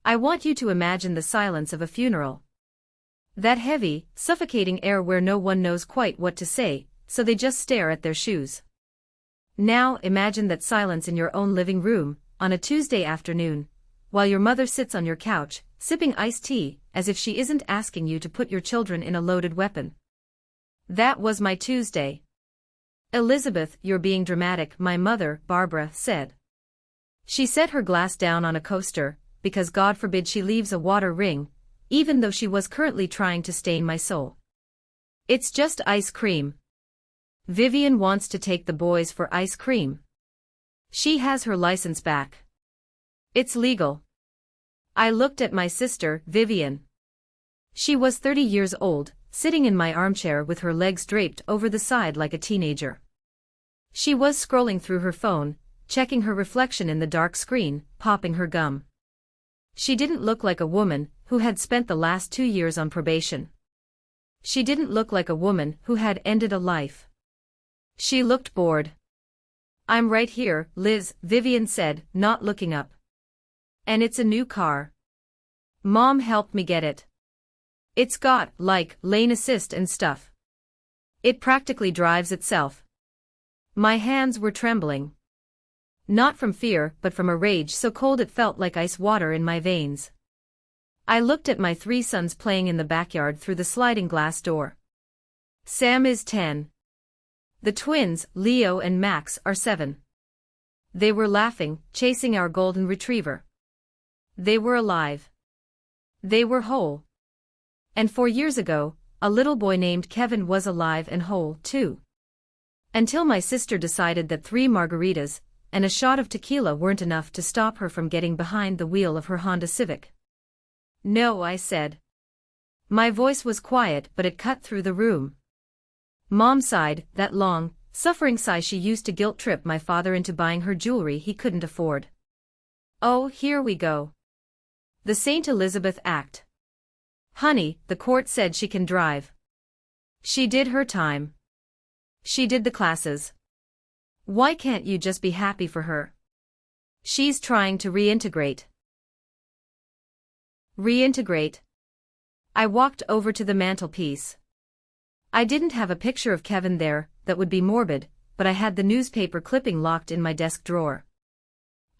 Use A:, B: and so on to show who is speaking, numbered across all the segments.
A: I want you to imagine the silence of a funeral. That heavy, suffocating air where no one knows quite what to say, so they just stare at their shoes. Now imagine that silence in your own living room, on a Tuesday afternoon, while your mother sits on your couch, sipping iced tea, as if she isn't asking you to put your children in a loaded weapon. That was my Tuesday. Elizabeth, you're being dramatic, my mother, Barbara, said. She set her glass down on a coaster, because God forbid she leaves a water ring, even though she was currently trying to stain my soul. It's just ice cream. Vivian wants to take the boys for ice cream. She has her license back. It's legal. I looked at my sister, Vivian. She was 30 years old, sitting in my armchair with her legs draped over the side like a teenager. She was scrolling through her phone, checking her reflection in the dark screen, popping her gum. She didn't look like a woman who had spent the last 2 years on probation. She didn't look like a woman who had ended a life. She looked bored. I'm right here, Liz, Vivian said, not looking up. And it's a new car. Mom helped me get it. It's got, like, lane assist and stuff. It practically drives itself. My hands were trembling. Not from fear, but from a rage so cold it felt like ice water in my veins. I looked at my 3 sons playing in the backyard through the sliding glass door. Sam is 10. The twins, Leo and Max, are 7. They were laughing, chasing our golden retriever. They were alive. They were whole. And 4 years ago, a little boy named Kevin was alive and whole, too. Until my sister decided that 3 margaritas and a shot of tequila weren't enough to stop her from getting behind the wheel of her Honda Civic. No, I said. My voice was quiet, but it cut through the room. Mom sighed, that long, suffering sigh she used to guilt-trip my father into buying her jewelry he couldn't afford. Oh, here we go. The St. Elizabeth Act. Honey, the court said she can drive. She did her time. She did the classes. Why can't you just be happy for her? She's trying to reintegrate. Reintegrate? I walked over to the mantelpiece. I didn't have a picture of Kevin there, that would be morbid, but I had the newspaper clipping locked in my desk drawer.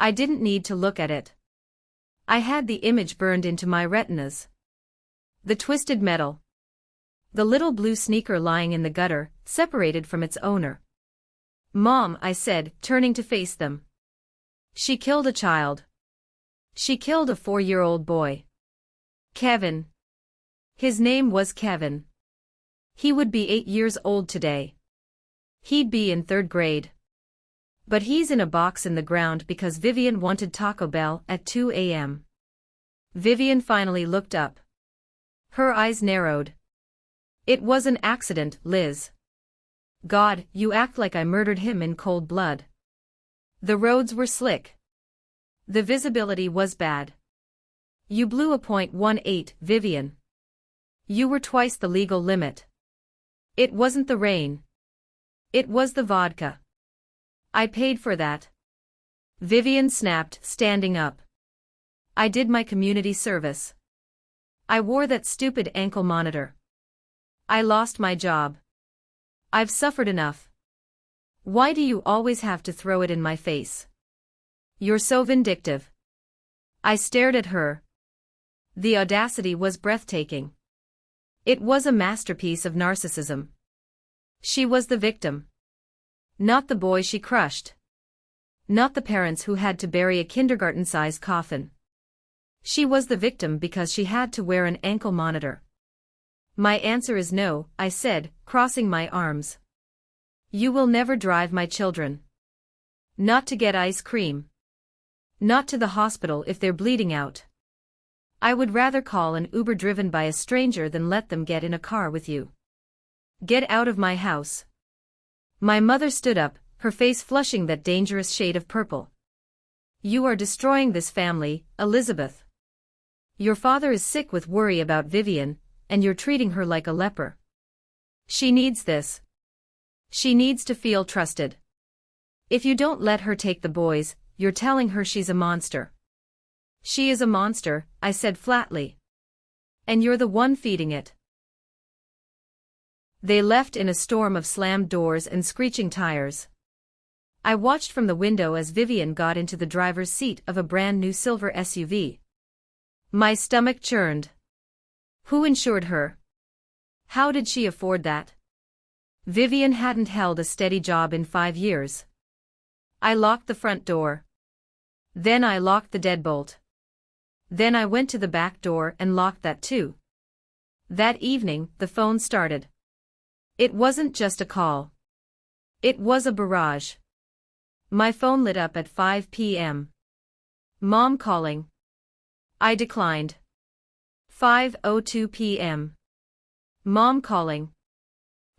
A: I didn't need to look at it. I had the image burned into my retinas. The twisted metal. The little blue sneaker lying in the gutter, separated from its owner. Mom, I said, turning to face them. She killed a child. She killed a 4-year-old boy. Kevin. His name was Kevin. He would be 8 years old today. He'd be in 3rd grade. But he's in a box in the ground because Vivian wanted Taco Bell at 2 a.m. Vivian finally looked up. Her eyes narrowed. It was an accident, Liz. God, you act like I murdered him in cold blood. The roads were slick. The visibility was bad. You blew a .18, Vivian. You were twice the legal limit. It wasn't the rain. It was the vodka. I paid for that. Vivian snapped, standing up. I did my community service. I wore that stupid ankle monitor. I lost my job. I've suffered enough. Why do you always have to throw it in my face? You're so vindictive. I stared at her. The audacity was breathtaking. It was a masterpiece of narcissism. She was the victim. Not the boy she crushed. Not the parents who had to bury a kindergarten-sized coffin. She was the victim because she had to wear an ankle monitor. My answer is no, I said, crossing my arms. You will never drive my children. Not to get ice cream. Not to the hospital if they're bleeding out. I would rather call an Uber driven by a stranger than let them get in a car with you. Get out of my house. My mother stood up, her face flushing that dangerous shade of purple. You are destroying this family, Elizabeth. Your father is sick with worry about Vivian, and you're treating her like a leper. She needs this. She needs to feel trusted. If you don't let her take the boys, you're telling her she's a monster. She is a monster, I said flatly. And you're the one feeding it. They left in a storm of slammed doors and screeching tires. I watched from the window as Vivian got into the driver's seat of a brand new silver SUV. My stomach churned. Who insured her? How did she afford that? Vivian hadn't held a steady job in 5 years. I locked the front door. Then I locked the deadbolt. Then I went to the back door and locked that too. That evening, the phone started. It wasn't just a call. It was a barrage. My phone lit up at 5 p.m. Mom calling. I declined. 5:02 p.m. Mom calling.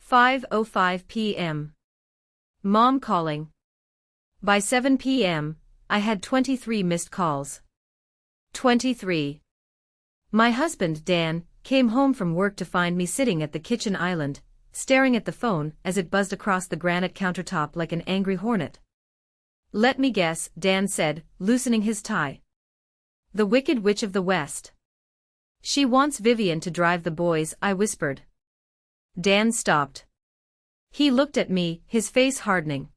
A: 5:05 p.m. Mom calling. By 7 p.m., I had 23 missed calls. 23. My husband, Dan, came home from work to find me sitting at the kitchen island, staring at the phone as it buzzed across the granite countertop like an angry hornet. Let me guess, Dan said, loosening his tie. The Wicked Witch of the West. She wants Vivian to drive the boys, I whispered. Dan stopped. He looked at me, his face hardening.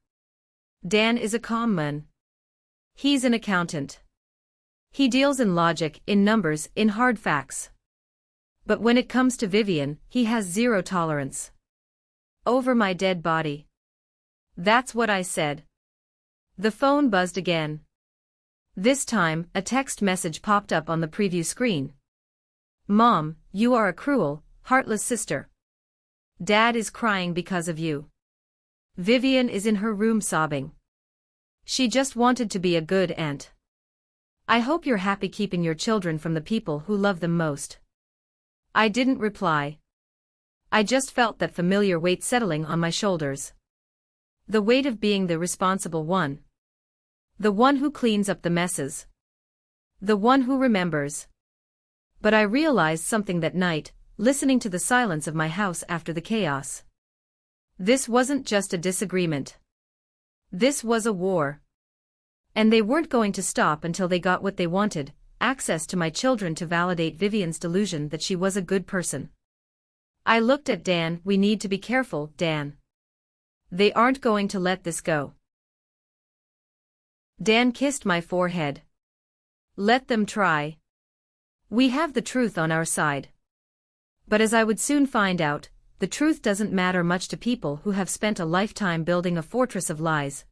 A: Dan is a calm man. He's an accountant. He deals in logic, in numbers, in hard facts. But when it comes to Vivian, he has zero tolerance. Over my dead body. That's what I said. The phone buzzed again. This time, a text message popped up on the preview screen. Mom, you are a cruel, heartless sister. Dad is crying because of you. Vivian is in her room sobbing. She just wanted to be a good aunt. I hope you're happy keeping your children from the people who love them most. I didn't reply. I just felt that familiar weight settling on my shoulders. The weight of being the responsible one. The one who cleans up the messes. The one who remembers. But I realized something that night, listening to the silence of my house after the chaos. This wasn't just a disagreement. This was a war. And they weren't going to stop until they got what they wanted, access to my children to validate Vivian's delusion that she was a good person. I looked at Dan. We need to be careful, Dan. They aren't going to let this go. Dan kissed my forehead. Let them try. We have the truth on our side. But as I would soon find out, the truth doesn't matter much to people who have spent a lifetime building a fortress of lies.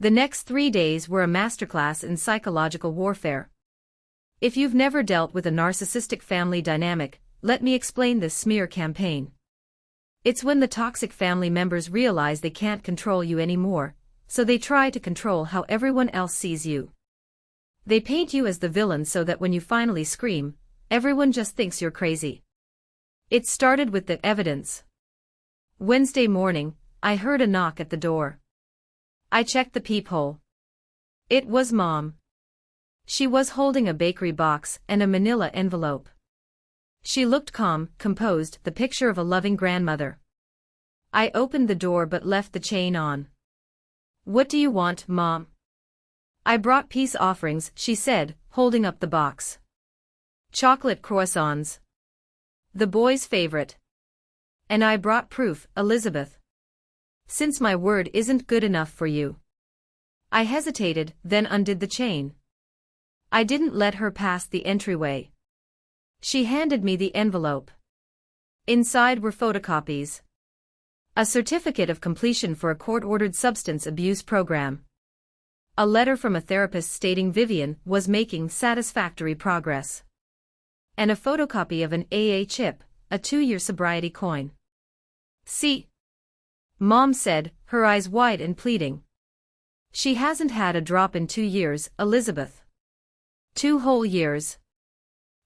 A: The next 3 days were a masterclass in psychological warfare. If you've never dealt with a narcissistic family dynamic, let me explain this smear campaign. It's when the toxic family members realize they can't control you anymore, so they try to control how everyone else sees you. They paint you as the villain so that when you finally scream, everyone just thinks you're crazy. It started with the evidence. Wednesday morning, I heard a knock at the door. I checked the peephole. It was Mom. She was holding a bakery box and a manila envelope. She looked calm, composed, the picture of a loving grandmother. I opened the door but left the chain on. What do you want, Mom? I brought peace offerings, she said, holding up the box. Chocolate croissants. The boy's favorite. And I brought proof, Elizabeth. Since my word isn't good enough for you. I hesitated, then undid the chain. I didn't let her pass the entryway. She handed me the envelope. Inside were photocopies. A certificate of completion for a court-ordered substance abuse program. A letter from a therapist stating Vivian was making satisfactory progress. And a photocopy of an AA chip, a 2-year sobriety coin. See? Mom said, her eyes wide and pleading. She hasn't had a drop in 2 years, Elizabeth. 2 whole years.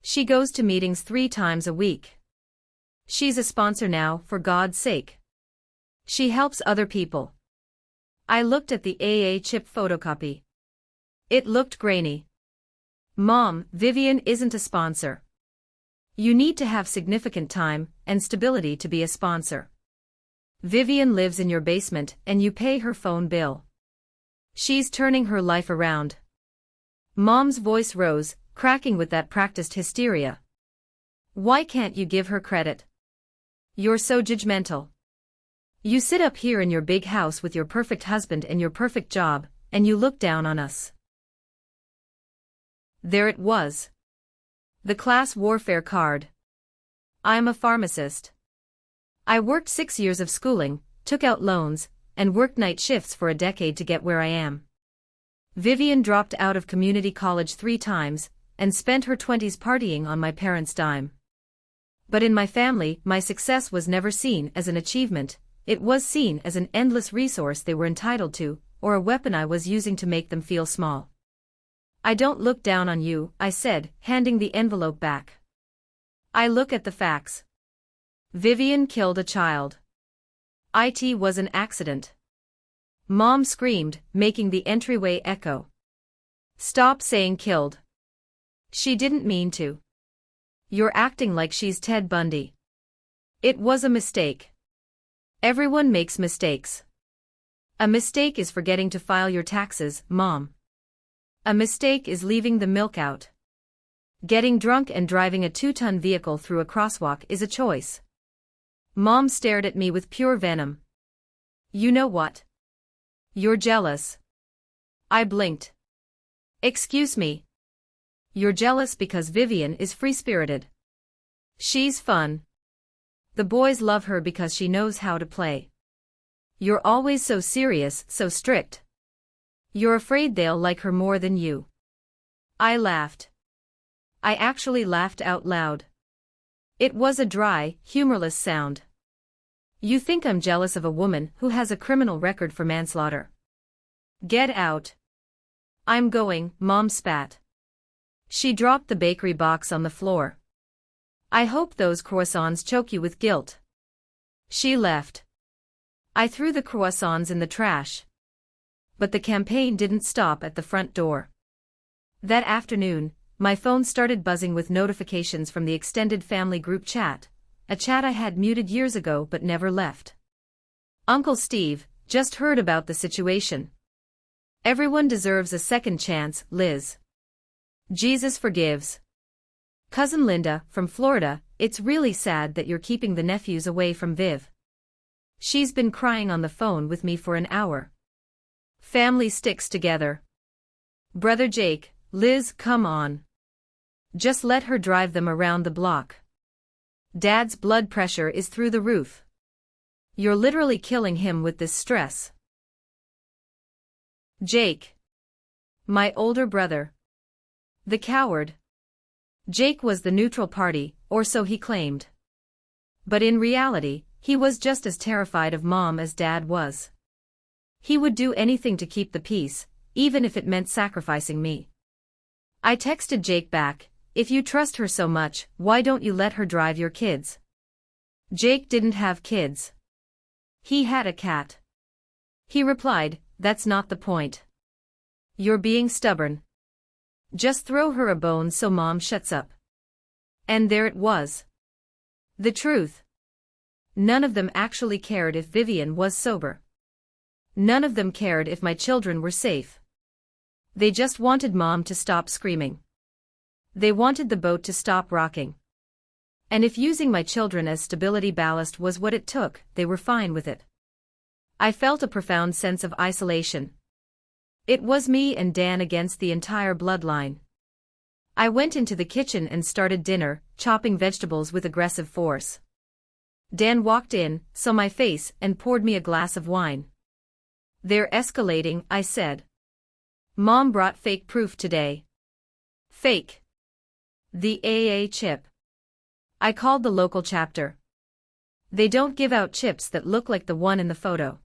A: She goes to meetings 3 times a week. She's a sponsor now, for God's sake. She helps other people. I looked at the AA chip photocopy. It looked grainy. Mom, Vivian isn't a sponsor. You need to have significant time and stability to be a sponsor. Vivian lives in your basement and you pay her phone bill. She's turning her life around. Mom's voice rose, cracking with that practiced hysteria. Why can't you give her credit? You're so judgmental. You sit up here in your big house with your perfect husband and your perfect job, and you look down on us. There it was. The class warfare card. I'm a pharmacist. I worked 6 years of schooling, took out loans, and worked night shifts for a decade to get where I am. Vivian dropped out of community college 3 times, and spent her 20s partying on my parents' dime. But in my family, my success was never seen as an achievement, it was seen as an endless resource they were entitled to, or a weapon I was using to make them feel small. I don't look down on you, I said, handing the envelope back. I look at the facts. Vivian killed a child. It was an accident. Mom screamed, making the entryway echo. Stop saying killed. She didn't mean to. You're acting like she's Ted Bundy. It was a mistake. Everyone makes mistakes. A mistake is forgetting to file your taxes, Mom. A mistake is leaving the milk out. Getting drunk and driving a 2-ton vehicle through a crosswalk is a choice. Mom stared at me with pure venom. You know what? You're jealous. I blinked. Excuse me. You're jealous because Vivian is free-spirited. She's fun. The boys love her because she knows how to play. You're always so serious, so strict. You're afraid they'll like her more than you. I laughed. I actually laughed out loud. It was a dry, humorless sound. You think I'm jealous of a woman who has a criminal record for manslaughter? Get out. I'm going, Mom spat. She dropped the bakery box on the floor. I hope those croissants choke you with guilt. She left. I threw the croissants in the trash. But the campaign didn't stop at the front door. That afternoon, my phone started buzzing with notifications from the extended family group chat, a chat I had muted years ago but never left. Uncle Steve, just heard about the situation. Everyone deserves a second chance, Liz. Jesus forgives. Cousin Linda, from Florida, it's really sad that you're keeping the nephews away from Viv. She's been crying on the phone with me for an hour. Family sticks together. Brother Jake, Liz, come on. Just let her drive them around the block. Dad's blood pressure is through the roof. You're literally killing him with this stress. Jake. My older brother. The coward. Jake was the neutral party, or so he claimed. But in reality, he was just as terrified of Mom as Dad was. He would do anything to keep the peace, even if it meant sacrificing me. I texted Jake back, if you trust her so much, why don't you let her drive your kids? Jake didn't have kids. He had a cat. He replied, that's not the point. You're being stubborn. Just throw her a bone so Mom shuts up. And there it was. The truth. None of them actually cared if Vivian was sober. None of them cared if my children were safe. They just wanted Mom to stop screaming. They wanted the boat to stop rocking. And if using my children as stability ballast was what it took, they were fine with it. I felt a profound sense of isolation. It was me and Dan against the entire bloodline. I went into the kitchen and started dinner, chopping vegetables with aggressive force. Dan walked in, saw my face, and poured me a glass of wine. They're escalating, I said. Mom brought fake proof today. Fake. The AA chip. I called the local chapter. They don't give out chips that look like the one in the photo.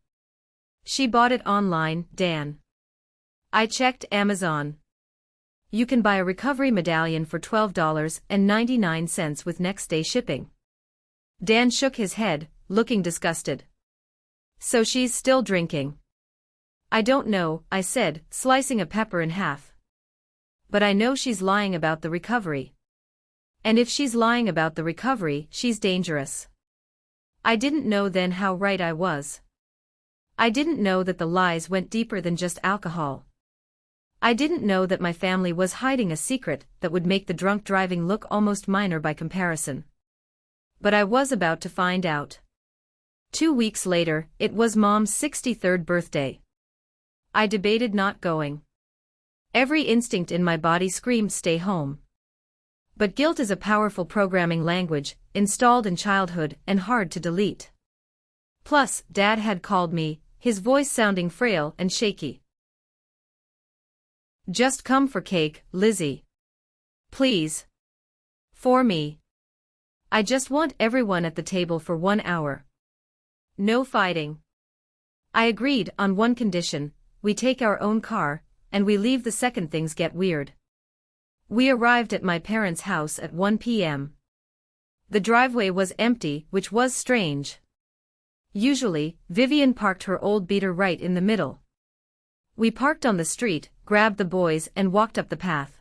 A: She bought it online, Dan. I checked Amazon. You can buy a recovery medallion for $12.99 with next-day shipping. Dan shook his head, looking disgusted. So she's still drinking. I don't know, I said, slicing a pepper in half. But I know she's lying about the recovery. And if she's lying about the recovery, she's dangerous. I didn't know then how right I was. I didn't know that the lies went deeper than just alcohol. I didn't know that my family was hiding a secret that would make the drunk driving look almost minor by comparison. But I was about to find out. 2 weeks later, it was Mom's 63rd birthday. I debated not going. Every instinct in my body screamed stay home. But guilt is a powerful programming language, installed in childhood and hard to delete. Plus, Dad had called me, his voice sounding frail and shaky. Just come for cake, Lizzie. Please. For me. I just want everyone at the table for 1 hour. No fighting. I agreed on one condition, we take our own car, and we leave the second things get weird. We arrived at my parents' house at 1 p.m. The driveway was empty, which was strange. Usually, Vivian parked her old beater right in the middle. We parked on the street, grabbed the boys and walked up the path.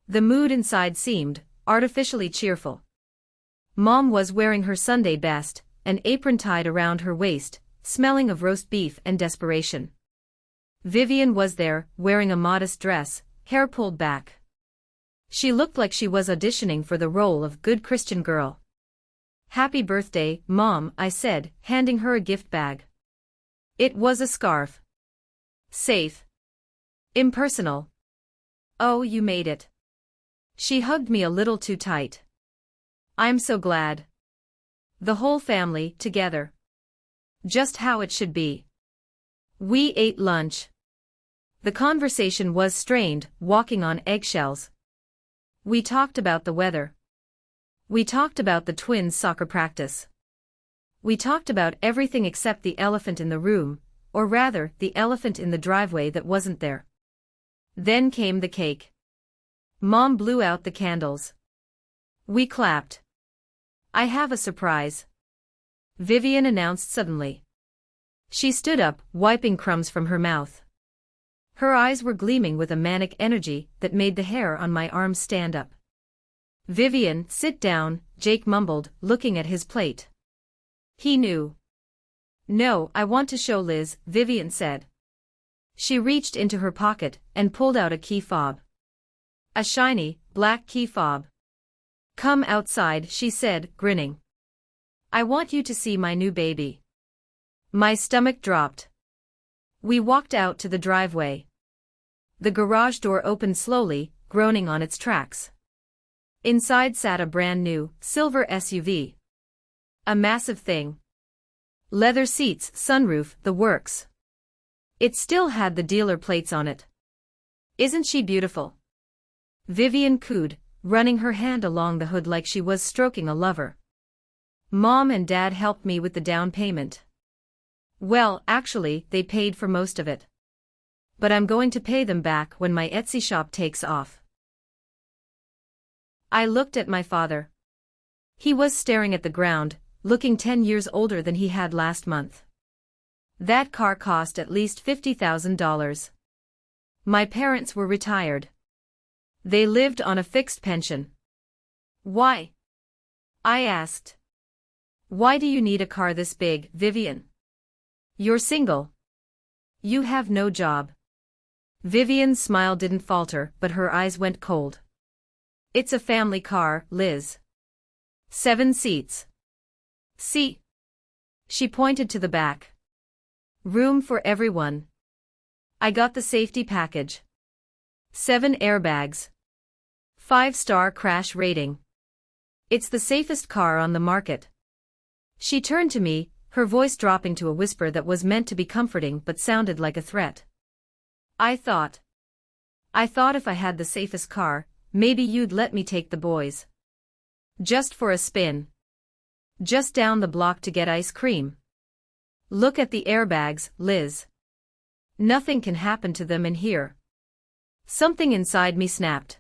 A: The mood inside seemed artificially cheerful. Mom was wearing her Sunday best, an apron tied around her waist, smelling of roast beef and desperation. Vivian was there, wearing a modest dress, hair pulled back. She looked like she was auditioning for the role of good Christian girl. Happy birthday, Mom, I said, handing her a gift bag. It was a scarf. Safe. Impersonal. Oh, you made it. She hugged me a little too tight. I'm so glad. The whole family, together. Just how it should be. We ate lunch. The conversation was strained, walking on eggshells. We talked about the weather. We talked about the twins' soccer practice. We talked about everything except the elephant in the room, or rather, the elephant in the driveway that wasn't there. Then came the cake. Mom blew out the candles. We clapped. I have a surprise. Vivian announced suddenly. She stood up, wiping crumbs from her mouth. Her eyes were gleaming with a manic energy that made the hair on my arms stand up. Vivian, sit down, Jake mumbled, looking at his plate. He knew. No, I want to show Liz, Vivian said. She reached into her pocket and pulled out a key fob. A shiny, black key fob. Come outside, she said, grinning. I want you to see my new baby. My stomach dropped. We walked out to the driveway. The garage door opened slowly, groaning on its tracks. Inside sat a brand new, silver SUV. A massive thing. Leather seats, sunroof, the works. It still had the dealer plates on it. Isn't she beautiful? Vivian cooed, running her hand along the hood like she was stroking a lover. Mom and Dad helped me with the down payment. Well, actually, they paid for most of it. But I'm going to pay them back when my Etsy shop takes off. I looked at my father. He was staring at the ground, looking 10 years older than he had last month. That car cost at least $50,000. My parents were retired. They lived on a fixed pension. Why? I asked. Why do you need a car this big, Vivian? You're single. You have no job. Vivian's smile didn't falter, but her eyes went cold. It's a family car, Liz. 7 seats. See? She pointed to the back. Room for everyone. I got the safety package. 7 airbags. 5-star crash rating. It's the safest car on the market. She turned to me, her voice dropping to a whisper that was meant to be comforting but sounded like a threat. I thought if I had the safest car, maybe you'd let me take the boys. Just for a spin. Just down the block to get ice cream. Look at the airbags, Liz. Nothing can happen to them in here. Something inside me snapped.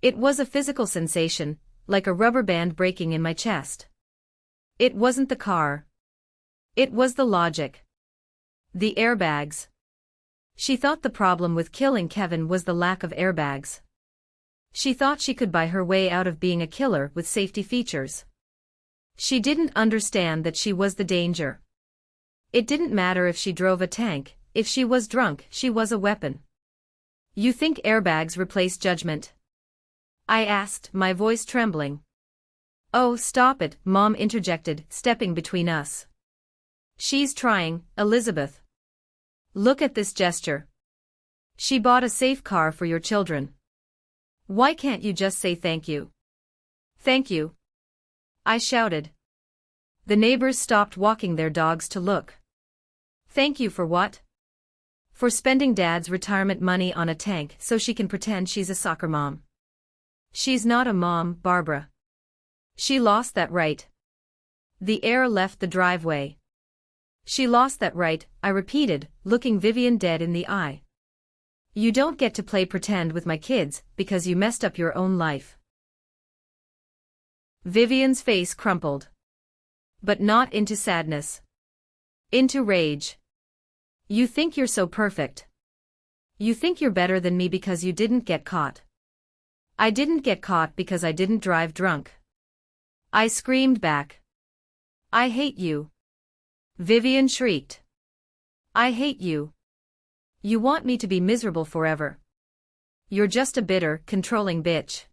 A: It was a physical sensation, like a rubber band breaking in my chest. It wasn't the car. It was the logic. The airbags. She thought the problem with killing Kevin was the lack of airbags. She thought she could buy her way out of being a killer with safety features. She didn't understand that she was the danger. It didn't matter if she drove a tank, if she was drunk, she was a weapon. You think airbags replace judgment? I asked, my voice trembling. Oh, stop it, Mom interjected, stepping between us. She's trying, Elizabeth. Look at this gesture. She bought a safe car for your children. Why can't you just say thank you? Thank you, I shouted. The neighbors stopped walking their dogs to look. Thank you for what? For spending Dad's retirement money on a tank so she can pretend she's a soccer mom. She's not a mom, Barbara. She lost that right. The heir left the driveway. She lost that right, I repeated, looking Vivian dead in the eye. You don't get to play pretend with my kids because you messed up your own life. Vivian's face crumpled. But not into sadness. Into rage. You think you're so perfect. You think you're better than me because you didn't get caught. I didn't get caught because I didn't drive drunk. I screamed back. I hate you. Vivian shrieked. I hate you. You want me to be miserable forever. You're just a bitter, controlling bitch.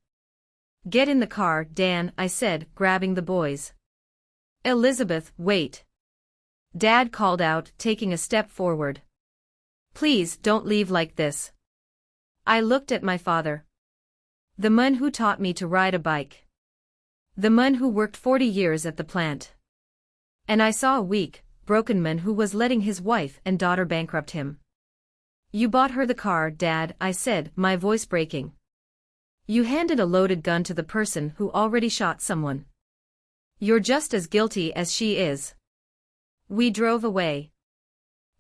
A: Get in the car, Dan, I said, grabbing the boys. Elizabeth, wait. Dad called out, taking a step forward. Please, don't leave like this. I looked at my father. The man who taught me to ride a bike. The man who worked 40 years at the plant. And I saw a weak, broken man who was letting his wife and daughter bankrupt him. You bought her the car, Dad, I said, my voice breaking. You handed a loaded gun to the person who already shot someone. You're just as guilty as she is. We drove away.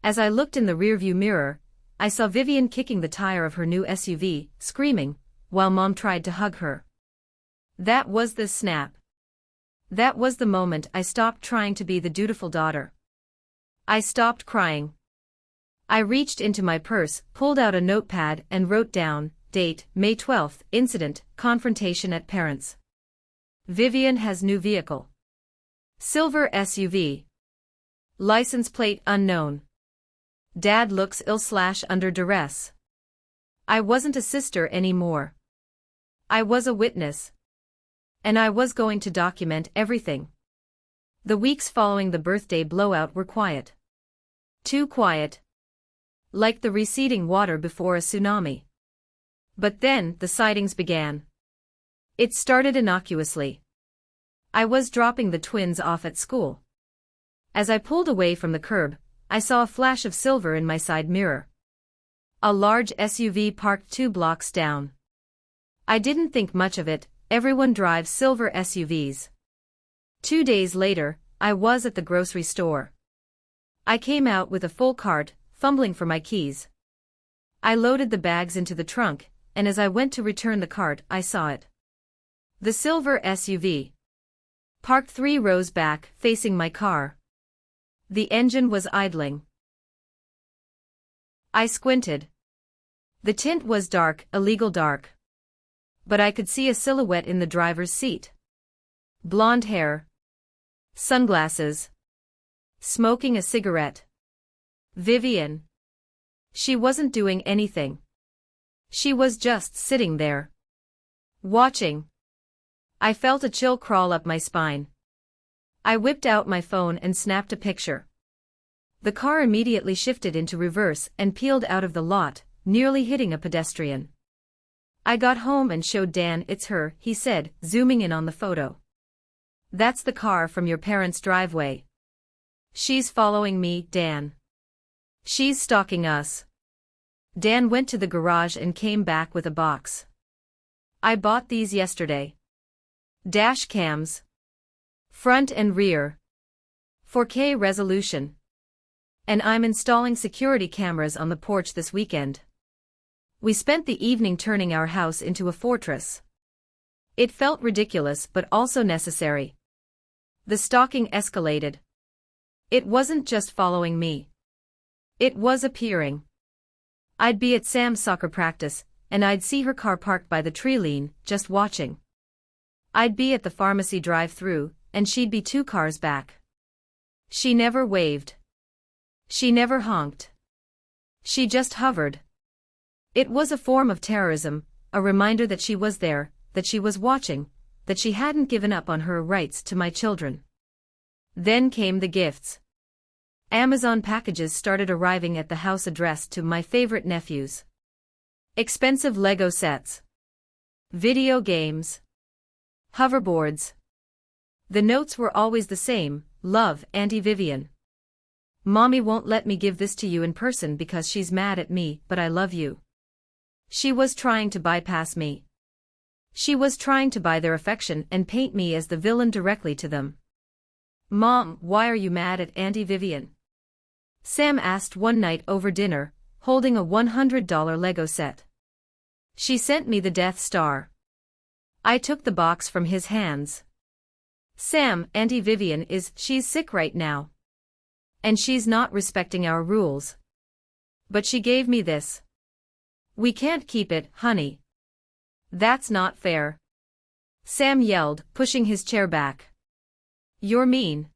A: As I looked in the rearview mirror, I saw Vivian kicking the tire of her new SUV, screaming, while Mom tried to hug her. That was the snap. That was the moment I stopped trying to be the dutiful daughter. I stopped crying. I reached into my purse, pulled out a notepad and wrote down, date, May 12th, incident, confrontation at parents. Vivian has new vehicle. Silver SUV. License plate unknown. Dad looks ill/under duress. I wasn't a sister anymore. I was a witness. And I was going to document everything. The weeks following the birthday blowout were quiet. Too quiet. Like the receding water before a tsunami. But then, the sightings began. It started innocuously. I was dropping the twins off at school. As I pulled away from the curb, I saw a flash of silver in my side mirror. A large SUV parked 2 blocks down. I didn't think much of it, everyone drives silver SUVs. 2 days later, I was at the grocery store. I came out with a full cart, fumbling for my keys. I loaded the bags into the trunk, and as I went to return the cart, I saw it. The silver SUV. Parked 3 rows back, facing my car. The engine was idling. I squinted. The tint was dark, illegal dark. But I could see a silhouette in the driver's seat. Blonde hair. Sunglasses. Smoking a cigarette. Vivian. She wasn't doing anything. She was just sitting there. Watching. I felt a chill crawl up my spine. I whipped out my phone and snapped a picture. The car immediately shifted into reverse and peeled out of the lot, nearly hitting a pedestrian. I got home and showed Dan. It's her, he said, zooming in on the photo. That's the car from your parents' driveway. She's following me, Dan. She's stalking us. Dan went to the garage and came back with a box. I bought these yesterday. Dash cams. Front and rear. 4K resolution. And I'm installing security cameras on the porch this weekend. We spent the evening turning our house into a fortress. It felt ridiculous but also necessary. The stalking escalated. It wasn't just following me. It was appearing. I'd be at Sam's soccer practice, and I'd see her car parked by the tree line, just watching. I'd be at the pharmacy drive-thru, and she'd be 2 cars back. She never waved. She never honked. She just hovered. It was a form of terrorism, a reminder that she was there, that she was watching, that she hadn't given up on her rights to my children. Then came the gifts. Amazon packages started arriving at the house addressed to my favorite nephews. Expensive Lego sets. Video games. Hoverboards. The notes were always the same: love, Auntie Vivian. Mommy won't let me give this to you in person because she's mad at me, but I love you. She was trying to bypass me. She was trying to buy their affection and paint me as the villain directly to them. Mom, why are you mad at Auntie Vivian? Sam asked one night over dinner, holding a $100 Lego set. She sent me the Death Star. I took the box from his hands. Sam, Auntie Vivian she's sick right now. And she's not respecting our rules. But she gave me this. We can't keep it, honey. That's not fair. Sam yelled, pushing his chair back. You're mean.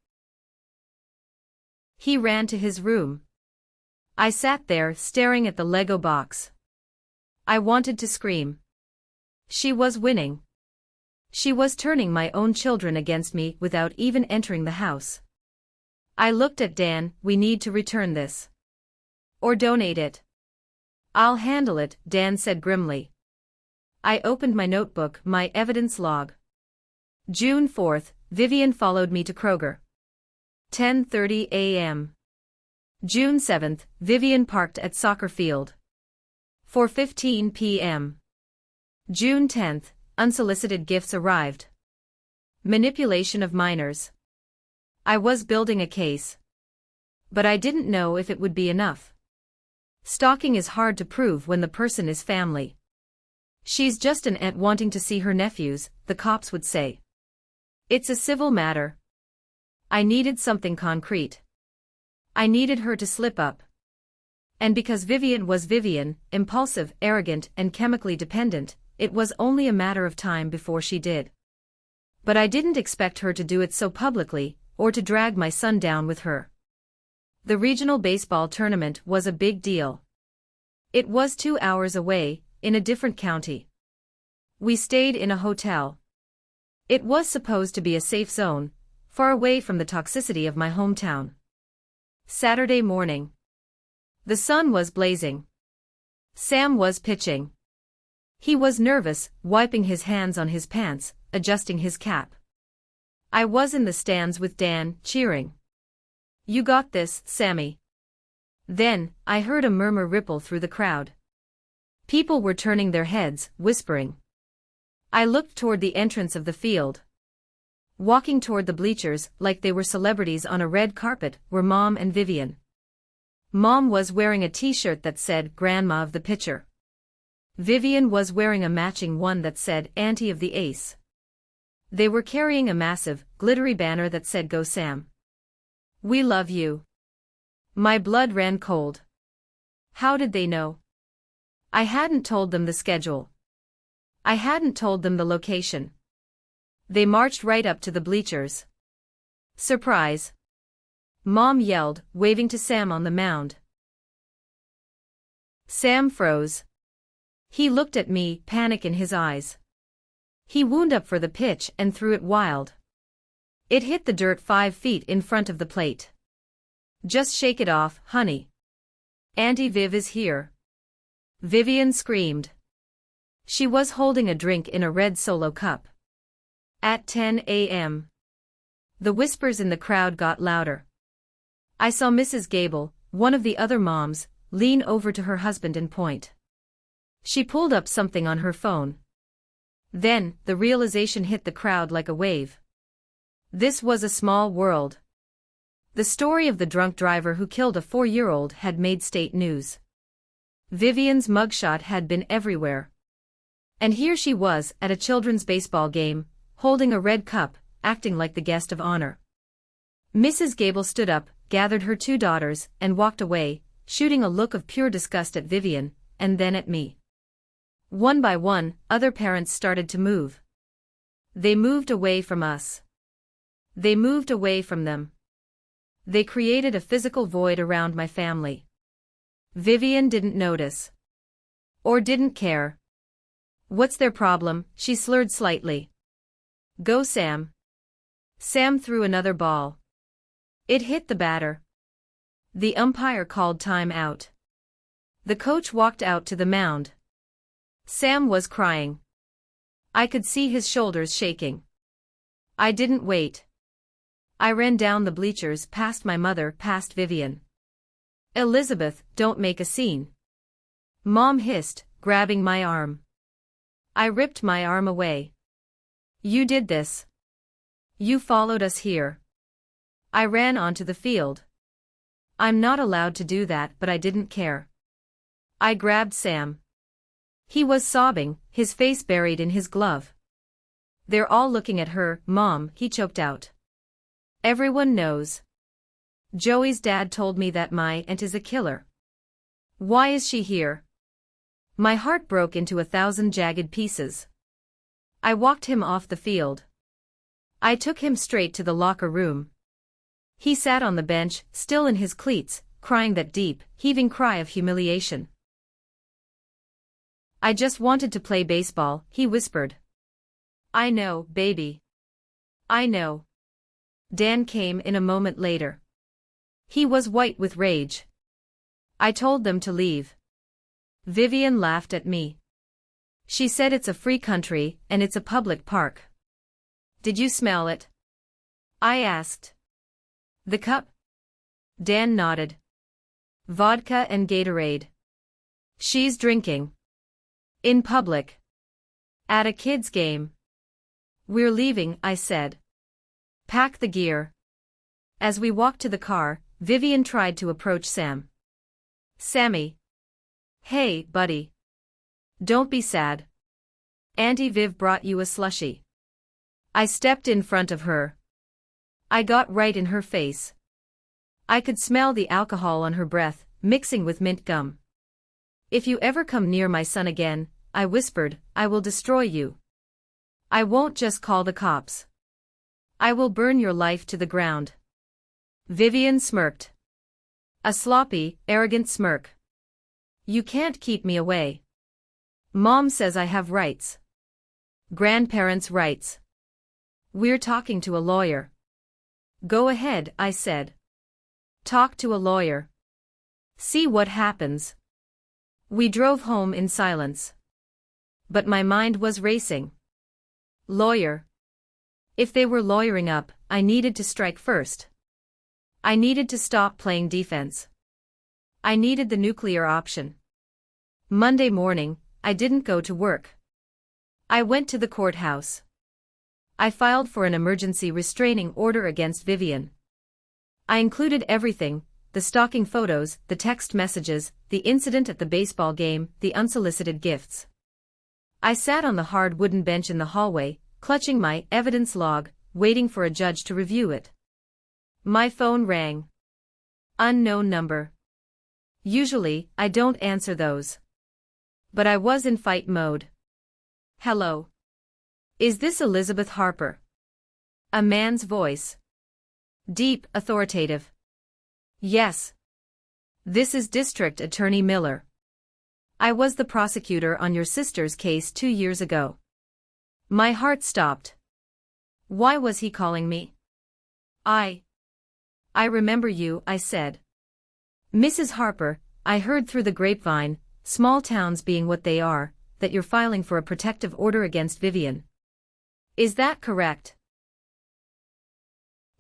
A: He ran to his room. I sat there, staring at the Lego box. I wanted to scream. She was winning. She was turning my own children against me without even entering the house. I looked at Dan. We need to return this. Or donate it. I'll handle it, Dan said grimly. I opened my notebook, my evidence log. June 4th, Vivian followed me to Kroger. 10:30 a.m. June 7th, Vivian parked at soccer field. 4:15 p.m. June 10th, unsolicited gifts arrived. Manipulation of minors. I was building a case. But I didn't know if it would be enough. Stalking is hard to prove when the person is family. She's just an aunt wanting to see her nephews, the cops would say. It's a civil matter. I needed something concrete. I needed her to slip up. And because Vivian was Vivian, impulsive, arrogant, and chemically dependent, it was only a matter of time before she did. But I didn't expect her to do it so publicly, or to drag my son down with her. The regional baseball tournament was a big deal. It was 2 hours away, in a different county. We stayed in a hotel. It was supposed to be a safe zone, far away from the toxicity of my hometown. Saturday morning. The sun was blazing. Sam was pitching. He was nervous, wiping his hands on his pants, adjusting his cap. I was in the stands with Dan, cheering. You got this, Sammy. Then, I heard a murmur ripple through the crowd. People were turning their heads, whispering. I looked toward the entrance of the field. Walking toward the bleachers, like they were celebrities on a red carpet, were Mom and Vivian. Mom was wearing a t-shirt that said Grandma of the Pitcher. Vivian was wearing a matching one that said Auntie of the Ace. They were carrying a massive, glittery banner that said Go Sam. We love you. My blood ran cold. How did they know? I hadn't told them the schedule. I hadn't told them the location. They marched right up to the bleachers. Surprise! Mom yelled, waving to Sam on the mound. Sam froze. He looked at me, panic in his eyes. He wound up for the pitch and threw it wild. It hit the dirt 5 feet in front of the plate. Just shake it off, honey. Auntie Viv is here. Vivian screamed. She was holding a drink in a red Solo cup. At 10 a.m. The whispers in the crowd got louder. I saw Mrs. Gable, one of the other moms, lean over to her husband and point. She pulled up something on her phone. Then, the realization hit the crowd like a wave. This was a small world. The story of the drunk driver who killed a 4-year-old had made state news. Vivian's mugshot had been everywhere. And here she was, at a children's baseball game, holding a red cup, acting like the guest of honor. Mrs. Gable stood up, gathered her 2 daughters, and walked away, shooting a look of pure disgust at Vivian, and then at me. One by one, other parents started to move. They moved away from us. They moved away from them. They created a physical void around my family. Vivian didn't notice. Or didn't care. What's their problem? She slurred slightly. Go Sam. Sam threw another ball. It hit the batter. The umpire called time out. The coach walked out to the mound. Sam was crying. I could see his shoulders shaking. I didn't wait. I ran down the bleachers past my mother, past Vivian. Elizabeth, don't make a scene. Mom hissed, grabbing my arm. I ripped my arm away. You did this. You followed us here. I ran onto the field. I'm not allowed to do that, but I didn't care. I grabbed Sam. He was sobbing, his face buried in his glove. They're all looking at her, Mom, he choked out. Everyone knows. Joey's dad told me that my aunt is a killer. Why is she here? My heart broke into 1,000 jagged pieces. I walked him off the field. I took him straight to the locker room. He sat on the bench, still in his cleats, crying that deep, heaving cry of humiliation. I just wanted to play baseball, he whispered. I know, baby. I know. Dan came in a moment later. He was white with rage. I told them to leave. Vivian laughed at me. She said it's a free country, and it's a public park. Did you smell it? I asked. The cup? Dan nodded. Vodka and Gatorade. She's drinking. In public. At a kid's game. We're leaving, I said. Pack the gear. As we walked to the car, Vivian tried to approach Sam. Sammy. Hey, buddy. Don't be sad. Auntie Viv brought you a slushie. I stepped in front of her. I got right in her face. I could smell the alcohol on her breath, mixing with mint gum. If you ever come near my son again, I whispered, I will destroy you. I won't just call the cops. I will burn your life to the ground. Vivian smirked. A sloppy, arrogant smirk. You can't keep me away. Mom says I have rights. Grandparents' rights. We're talking to a lawyer. Go ahead, I said. Talk to a lawyer. See what happens. We drove home in silence. But my mind was racing. Lawyer. If they were lawyering up, I needed to strike first. I needed to stop playing defense. I needed the nuclear option. Monday morning, I didn't go to work. I went to the courthouse. I filed for an emergency restraining order against Vivian. I included everything, the stalking photos, the text messages, the incident at the baseball game, the unsolicited gifts. I sat on the hard wooden bench in the hallway, clutching my evidence log, waiting for a judge to review it. My phone rang. Unknown number. Usually, I don't answer those. But I was in fight mode. Hello. Is this Elizabeth Harper? A man's voice. Deep, authoritative. Yes. This is District Attorney Miller. I was the prosecutor on your sister's case 2 years ago. My heart stopped. Why was he calling me? I remember you, I said. Mrs. Harper, I heard through the grapevine, small towns being what they are, that you're filing for a protective order against Vivian. Is that correct?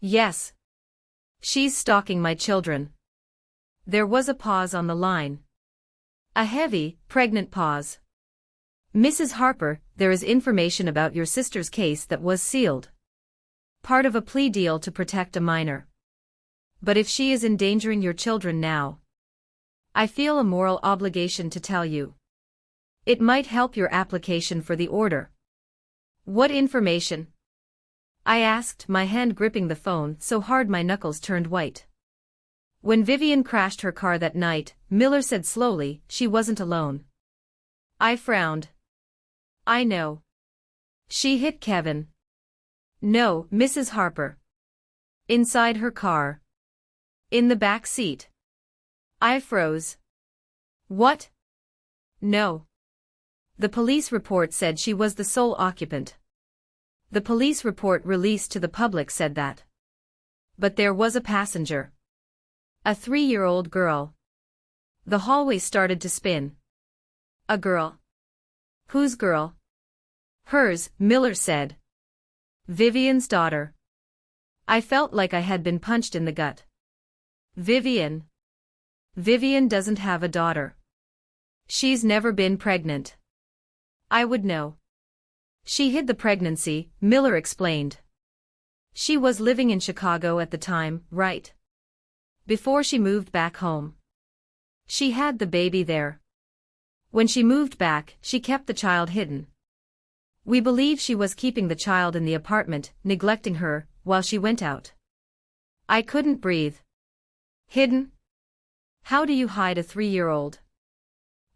A: Yes. She's stalking my children. There was a pause on the line. A heavy, pregnant pause. Mrs. Harper, there is information about your sister's case that was sealed. Part of a plea deal to protect a minor. But if she is endangering your children now, I feel a moral obligation to tell you. It might help your application for the order. What information? I asked, my hand gripping the phone so hard my knuckles turned white. When Vivian crashed her car that night, Miller said slowly, she wasn't alone. I frowned. I know. She hit Kevin. No, Mrs. Harper. Inside her car. In the back seat. I froze. What? No. The police report said she was the sole occupant. The police report released to the public said that. But there was a passenger. A 3-year-old girl. The hallway started to spin. A girl. Whose girl? Hers, Miller said. Vivian's daughter. I felt like I had been punched in the gut. Vivian. Vivian doesn't have a daughter. She's never been pregnant. I would know. She hid the pregnancy, Miller explained. She was living in Chicago at the time, right? Before she moved back home. She had the baby there. When she moved back, she kept the child hidden. We believe she was keeping the child in the apartment, neglecting her, while she went out. I couldn't breathe. Hidden? How do you hide a 3-year-old?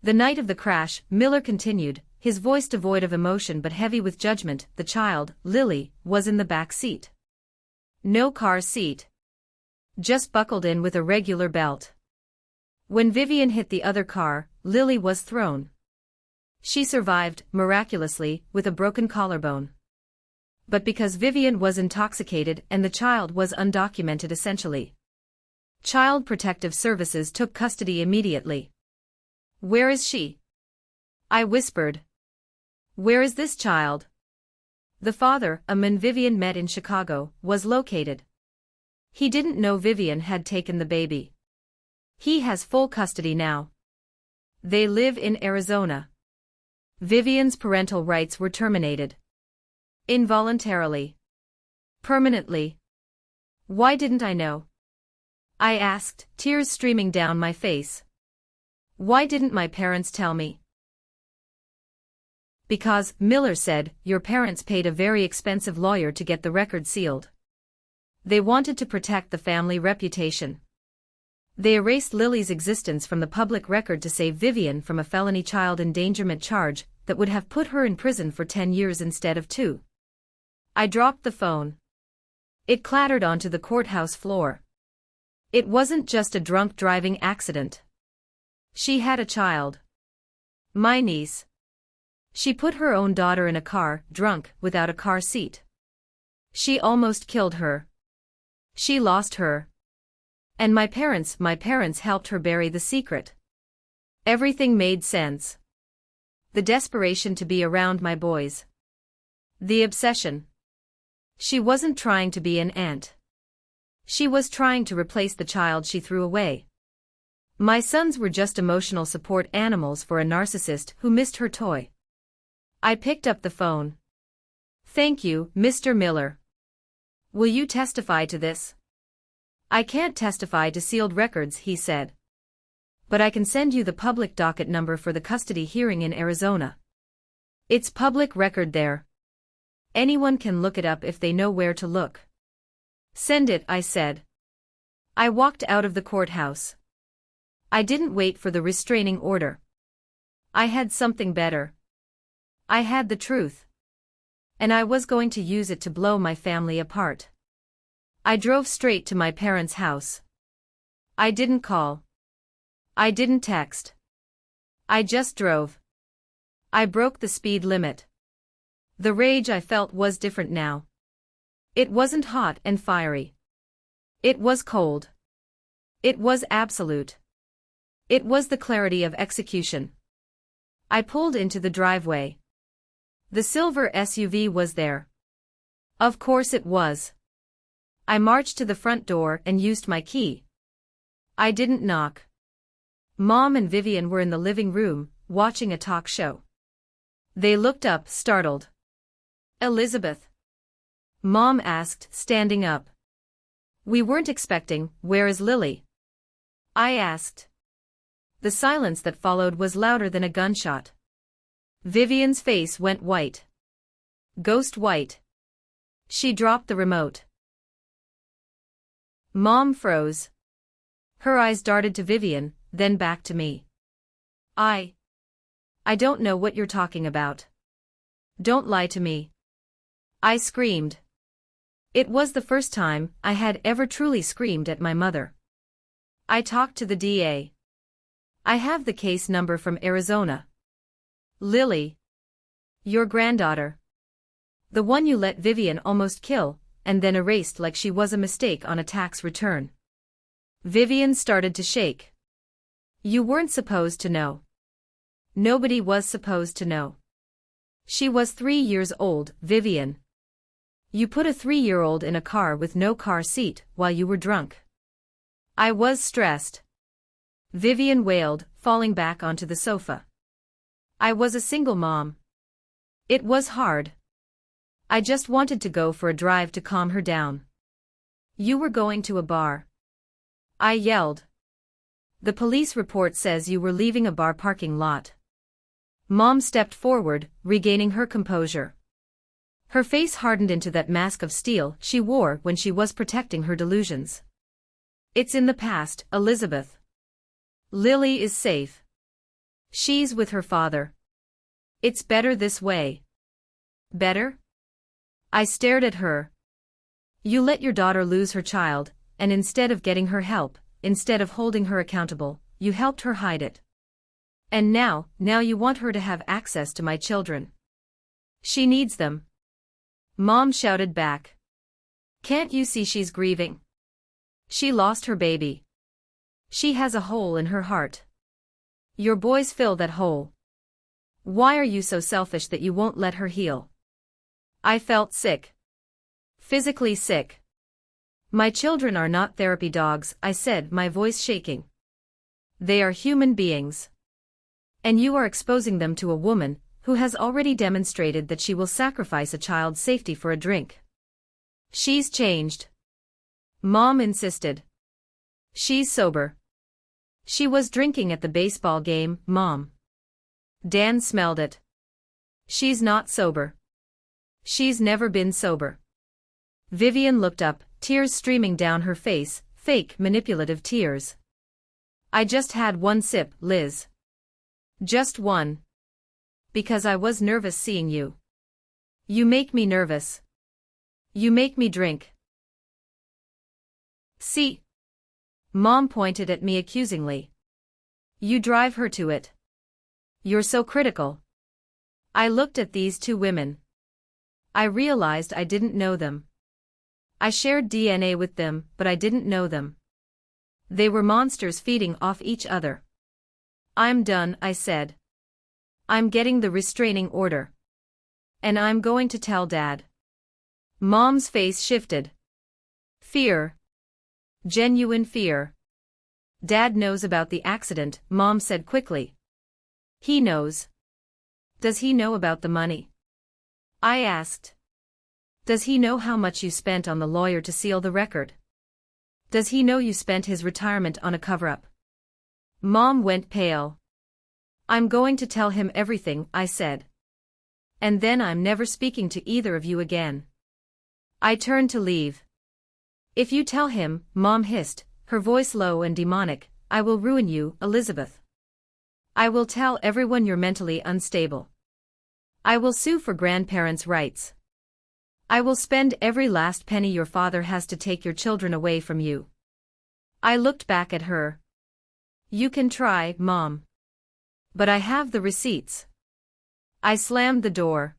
A: The night of the crash, Miller continued, his voice devoid of emotion but heavy with judgment. The child, Lily, was in the back seat. No car seat. Just buckled in with a regular belt. When Vivian hit the other car, Lily was thrown. She survived, miraculously, with a broken collarbone. But because Vivian was intoxicated and the child was undocumented essentially. Child Protective Services took custody immediately. Where is she? I whispered. Where is this child? The father, a man Vivian met in Chicago, was located. He didn't know Vivian had taken the baby. He has full custody now. They live in Arizona. Vivian's parental rights were terminated. Involuntarily. Permanently. Why didn't I know? I asked, tears streaming down my face. Why didn't my parents tell me? Because, Miller said, your parents paid a very expensive lawyer to get the record sealed. They wanted to protect the family reputation. They erased Lily's existence from the public record to save Vivian from a felony child endangerment charge that would have put her in prison for 10 years instead of 2. I dropped the phone. It clattered onto the courthouse floor. It wasn't just a drunk driving accident. She had a child. My niece. She put her own daughter in a car, drunk, without a car seat. She almost killed her. She lost her. And my parents helped her bury the secret. Everything made sense. The desperation to be around my boys. The obsession. She wasn't trying to be an aunt. She was trying to replace the child she threw away. My sons were just emotional support animals for a narcissist who missed her toy. I picked up the phone. Thank you, Mr. Miller. Will you testify to this? I can't testify to sealed records, he said. But I can send you the public docket number for the custody hearing in Arizona. It's public record there. Anyone can look it up if they know where to look. Send it, I said. I walked out of the courthouse. I didn't wait for the restraining order. I had something better. I had the truth. And I was going to use it to blow my family apart. I drove straight to my parents' house. I didn't call. I didn't text. I just drove. I broke the speed limit. The rage I felt was different now. It wasn't hot and fiery. It was cold. It was absolute. It was the clarity of execution. I pulled into the driveway. The silver SUV was there. Of course it was. I marched to the front door and used my key. I didn't knock. Mom and Vivian were in the living room, watching a talk show. They looked up, startled. Elizabeth? Mom asked, standing up. We weren't expecting, where is Lily? I asked. The silence that followed was louder than a gunshot. Vivian's face went white. Ghost white. She dropped the remote. Mom froze. Her eyes darted to Vivian, then back to me. I don't know what you're talking about. Don't lie to me. I screamed. It was the first time I had ever truly screamed at my mother. I talked to the DA. I have the case number from Arizona. Lily. Your granddaughter. The one you let Vivian almost kill, and then erased like she was a mistake on a tax return. Vivian started to shake. You weren't supposed to know. Nobody was supposed to know. She was 3 years old, Vivian. You put a 3-year-old in a car with no car seat while you were drunk. I was stressed. Vivian wailed, falling back onto the sofa. I was a single mom. It was hard. I just wanted to go for a drive to calm her down. You were going to a bar. I yelled. The police report says you were leaving a bar parking lot. Mom stepped forward, regaining her composure. Her face hardened into that mask of steel she wore when she was protecting her delusions. It's in the past, Elizabeth. Lily is safe. She's with her father. It's better this way. Better? I stared at her. You let your daughter lose her child, and instead of getting her help, instead of holding her accountable, you helped her hide it. And now you want her to have access to my children. She needs them. Mom shouted back. Can't you see she's grieving? She lost her baby. She has a hole in her heart. Your boys fill that hole. Why are you so selfish that you won't let her heal? I felt sick. Physically sick. My children are not therapy dogs, I said, my voice shaking. They are human beings. And you are exposing them to a woman who has already demonstrated that she will sacrifice a child's safety for a drink. She's changed. Mom insisted. She's sober. She was drinking at the baseball game, Mom. Dan smelled it. She's not sober. She's never been sober. Vivian looked up, tears streaming down her face, fake manipulative tears. I just had one sip, Liz. Just one. Because I was nervous seeing you. You make me nervous. You make me drink. See? Mom pointed at me accusingly. You drive her to it. You're so critical. I looked at these two women. I realized I didn't know them. I shared DNA with them, but I didn't know them. They were monsters feeding off each other. I'm done, I said. I'm getting the restraining order. And I'm going to tell Dad. Mom's face shifted. Fear. Genuine fear. Dad knows about the accident, Mom said quickly. He knows. Does he know about the money? I asked. Does he know how much you spent on the lawyer to seal the record? Does he know you spent his retirement on a cover-up? Mom went pale. I'm going to tell him everything, I said. And then I'm never speaking to either of you again. I turned to leave. If you tell him, Mom hissed, her voice low and demonic, I will ruin you, Elizabeth. I will tell everyone you're mentally unstable. I will sue for grandparents' rights. I will spend every last penny your father has to take your children away from you. I looked back at her. You can try, Mom. But I have the receipts. I slammed the door.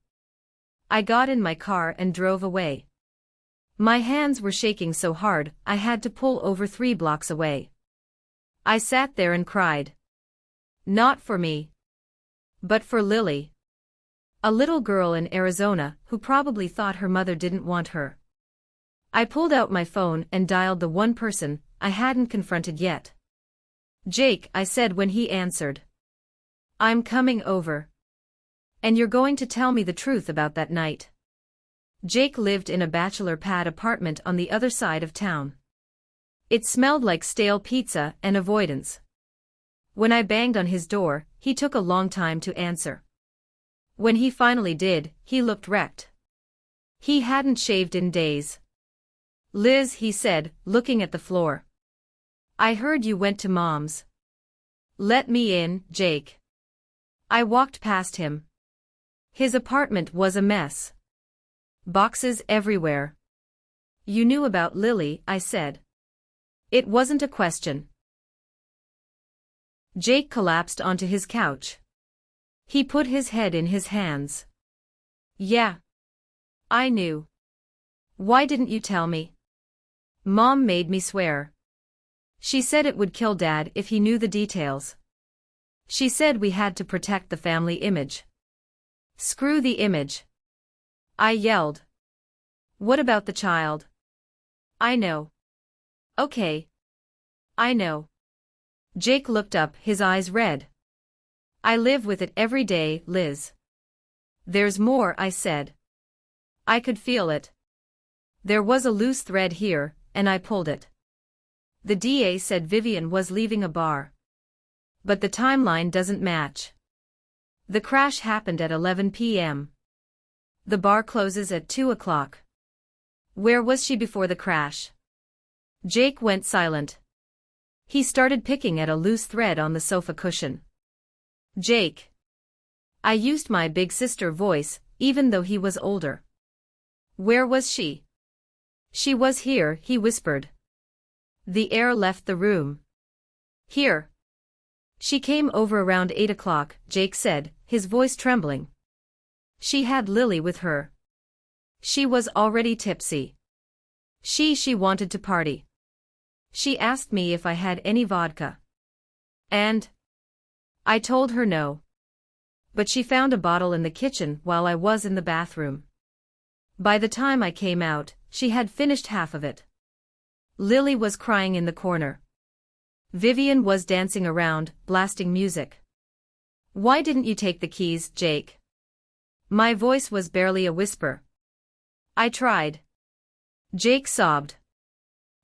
A: I got in my car and drove away. My hands were shaking so hard, I had to pull over 3 blocks away. I sat there and cried. Not for me. But for Lily. A little girl in Arizona who probably thought her mother didn't want her. I pulled out my phone and dialed the one person I hadn't confronted yet. Jake, I said when he answered. I'm coming over. And you're going to tell me the truth about that night. Jake lived in a bachelor pad apartment on the other side of town. It smelled like stale pizza and avoidance. When I banged on his door, he took a long time to answer. When he finally did, he looked wrecked. He hadn't shaved in days. Liz, he said, looking at the floor. I heard you went to Mom's. Let me in, Jake. I walked past him. His apartment was a mess. Boxes everywhere. You knew about Lily, I said. It wasn't a question. Jake collapsed onto his couch. He put his head in his hands. Yeah. I knew. Why didn't you tell me? Mom made me swear. She said it would kill Dad if he knew the details. She said we had to protect the family image. Screw the image. I yelled. What about the child? I know. Okay. I know. Jake looked up, his eyes red. I live with it every day, Liz. There's more, I said. I could feel it. There was a loose thread here, and I pulled it. The DA said Vivian was leaving a bar. But the timeline doesn't match. The crash happened at 11 p.m. The bar closes at 2 o'clock. Where was she before the crash? Jake went silent. He started picking at a loose thread on the sofa cushion. Jake. I used my big sister voice, even though he was older. Where was she? She was here, he whispered. The air left the room. Here. She came over around 8 o'clock, Jake said, his voice trembling. She had Lily with her. She was already tipsy. She wanted to party. She asked me if I had any vodka. And I told her no. But she found a bottle in the kitchen while I was in the bathroom. By the time I came out, she had finished half of it. Lily was crying in the corner. Vivian was dancing around, blasting music. Why didn't you take the keys, Jake? My voice was barely a whisper. I tried. Jake sobbed.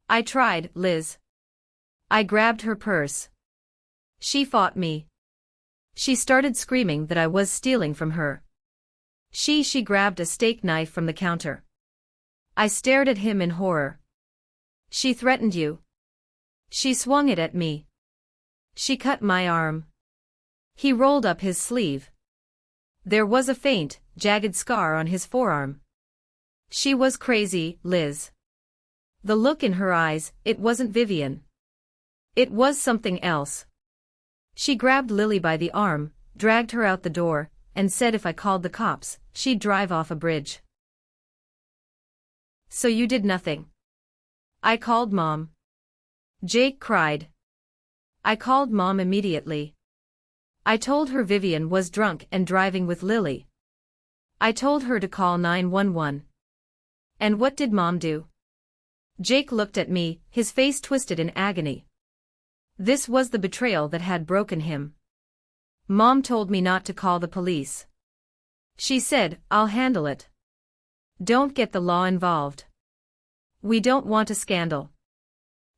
A: I tried, Liz. I grabbed her purse. She fought me. She started screaming that I was stealing from her. She grabbed a steak knife from the counter. I stared at him in horror. She threatened you. She swung it at me. She cut my arm. He rolled up his sleeve. There was a faint, jagged scar on his forearm. She was crazy, Liz. The look in her eyes, it wasn't Vivian. It was something else. She grabbed Lily by the arm, dragged her out the door, and said if I called the cops, she'd drive off a bridge. So you did nothing. I called Mom. Jake cried. I called Mom immediately. I told her Vivian was drunk and driving with Lily. I told her to call 911. And what did Mom do? Jake looked at me, his face twisted in agony. This was the betrayal that had broken him. Mom told me not to call the police. She said, I'll handle it. Don't get the law involved. We don't want a scandal.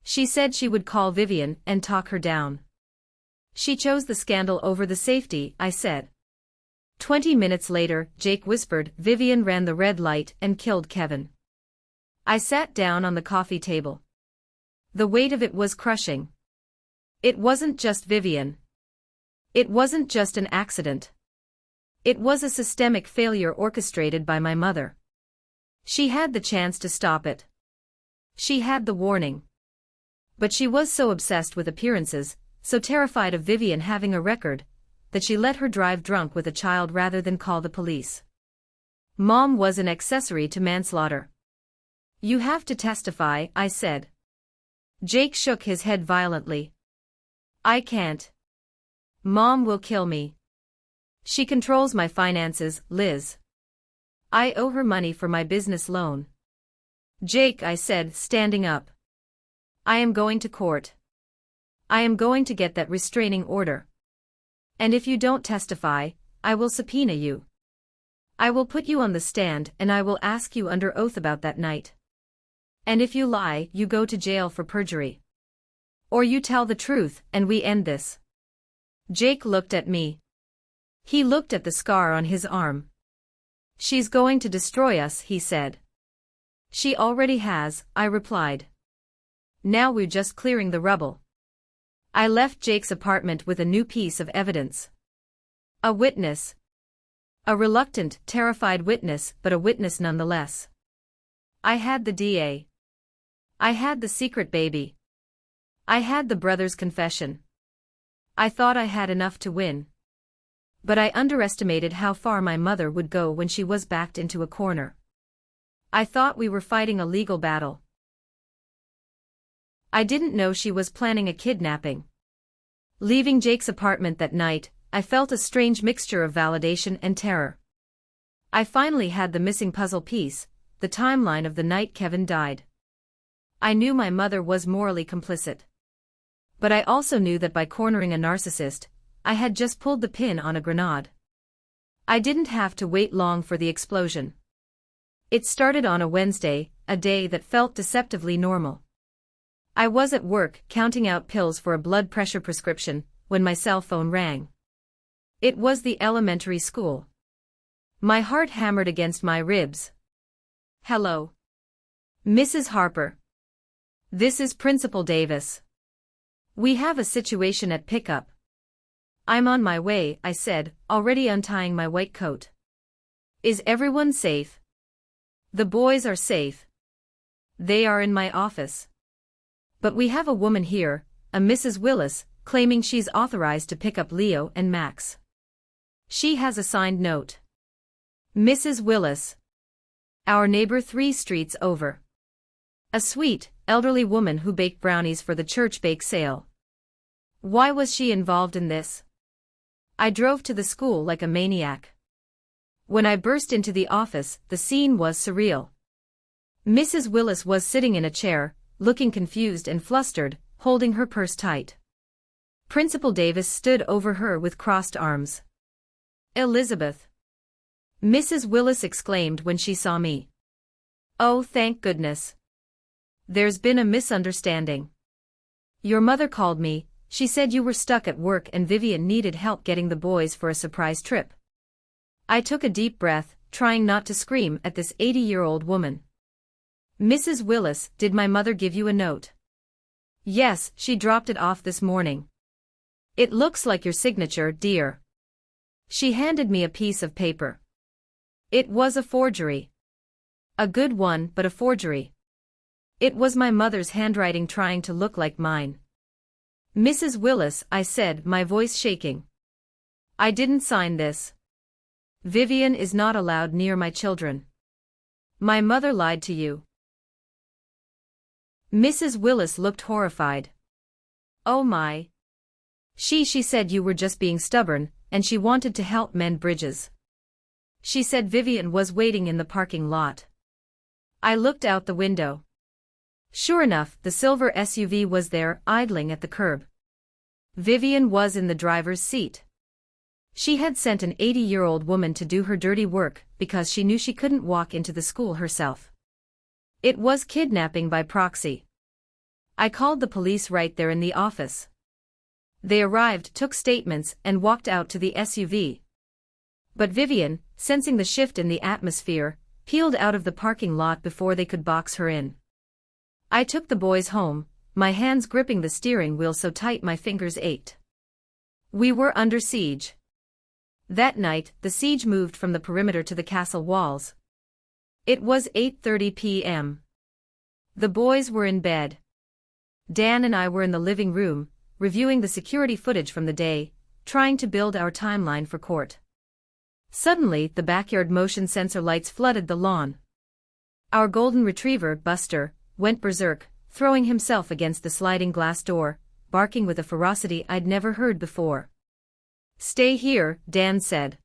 A: She said she would call Vivian and talk her down. She chose the scandal over the safety, I said. 20 minutes later, Jake whispered, Vivian ran the red light and killed Kevin. I sat down on the coffee table. The weight of it was crushing. It wasn't just Vivian. It wasn't just an accident. It was a systemic failure orchestrated by my mother. She had the chance to stop it. She had the warning. But she was so obsessed with appearances, so terrified of Vivian having a record, that she let her drive drunk with a child rather than call the police. Mom was an accessory to manslaughter. You have to testify, I said. Jake shook his head violently. I can't. Mom will kill me. She controls my finances, Liz. I owe her money for my business loan. Jake, I said, standing up. I am going to court. I am going to get that restraining order. And if you don't testify, I will subpoena you. I will put you on the stand and I will ask you under oath about that night. And if you lie, you go to jail for perjury. Or you tell the truth and we end this. Jake looked at me. He looked at the scar on his arm. She's going to destroy us, he said. She already has, I replied. Now we're just clearing the rubble. I left Jake's apartment with a new piece of evidence. A witness. A reluctant, terrified witness, but a witness nonetheless. I had the DA. I had the secret baby. I had the brother's confession. I thought I had enough to win. But I underestimated how far my mother would go when she was backed into a corner. I thought we were fighting a legal battle. I didn't know she was planning a kidnapping. Leaving Jake's apartment that night, I felt a strange mixture of validation and terror. I finally had the missing puzzle piece, the timeline of the night Kevin died. I knew my mother was morally complicit. But I also knew that by cornering a narcissist, I had just pulled the pin on a grenade. I didn't have to wait long for the explosion. It started on a Wednesday, a day that felt deceptively normal. I was at work counting out pills for a blood pressure prescription when my cell phone rang. It was the elementary school. My heart hammered against my ribs. Hello. Mrs. Harper. This is Principal Davis. We have a situation at pickup. I'm on my way, I said, already untying my white coat. Is everyone safe? The boys are safe. They are in my office. But we have a woman here, a Mrs. Willis, claiming she's authorized to pick up Leo and Max. She has a signed note. Mrs. Willis. Our neighbor 3 streets over. A sweet, elderly woman who baked brownies for the church bake sale. Why was she involved in this? I drove to the school like a maniac. When I burst into the office, the scene was surreal. Mrs. Willis was sitting in a chair, looking confused and flustered, holding her purse tight. Principal Davis stood over her with crossed arms. Elizabeth. Mrs. Willis exclaimed when she saw me. Oh, thank goodness. There's been a misunderstanding. Your mother called me, she said you were stuck at work and Vivian needed help getting the boys for a surprise trip. I took a deep breath, trying not to scream at this 80-year-old woman. Mrs. Willis, did my mother give you a note? Yes, she dropped it off this morning. It looks like your signature, dear. She handed me a piece of paper. It was a forgery. A good one, but a forgery. It was my mother's handwriting trying to look like mine. Mrs. Willis, I said, my voice shaking. I didn't sign this. Vivian is not allowed near my children. My mother lied to you. Mrs. Willis looked horrified. Oh my. She said you were just being stubborn, and she wanted to help mend bridges. She said Vivian was waiting in the parking lot. I looked out the window. Sure enough, the silver SUV was there, idling at the curb. Vivian was in the driver's seat. She had sent an 80-year-old woman to do her dirty work because she knew she couldn't walk into the school herself. It was kidnapping by proxy. I called the police right there in the office. They arrived, took statements, and walked out to the SUV. But Vivian, sensing the shift in the atmosphere, peeled out of the parking lot before they could box her in. I took the boys home, my hands gripping the steering wheel so tight my fingers ached. We were under siege. That night, the siege moved from the perimeter to the castle walls. It was 8:30 p.m. The boys were in bed. Dan and I were in the living room, reviewing the security footage from the day, trying to build our timeline for court. Suddenly, the backyard motion sensor lights flooded the lawn. Our golden retriever, Buster, went berserk, throwing himself against the sliding glass door, barking with a ferocity I'd never heard before. Stay here, Dan said.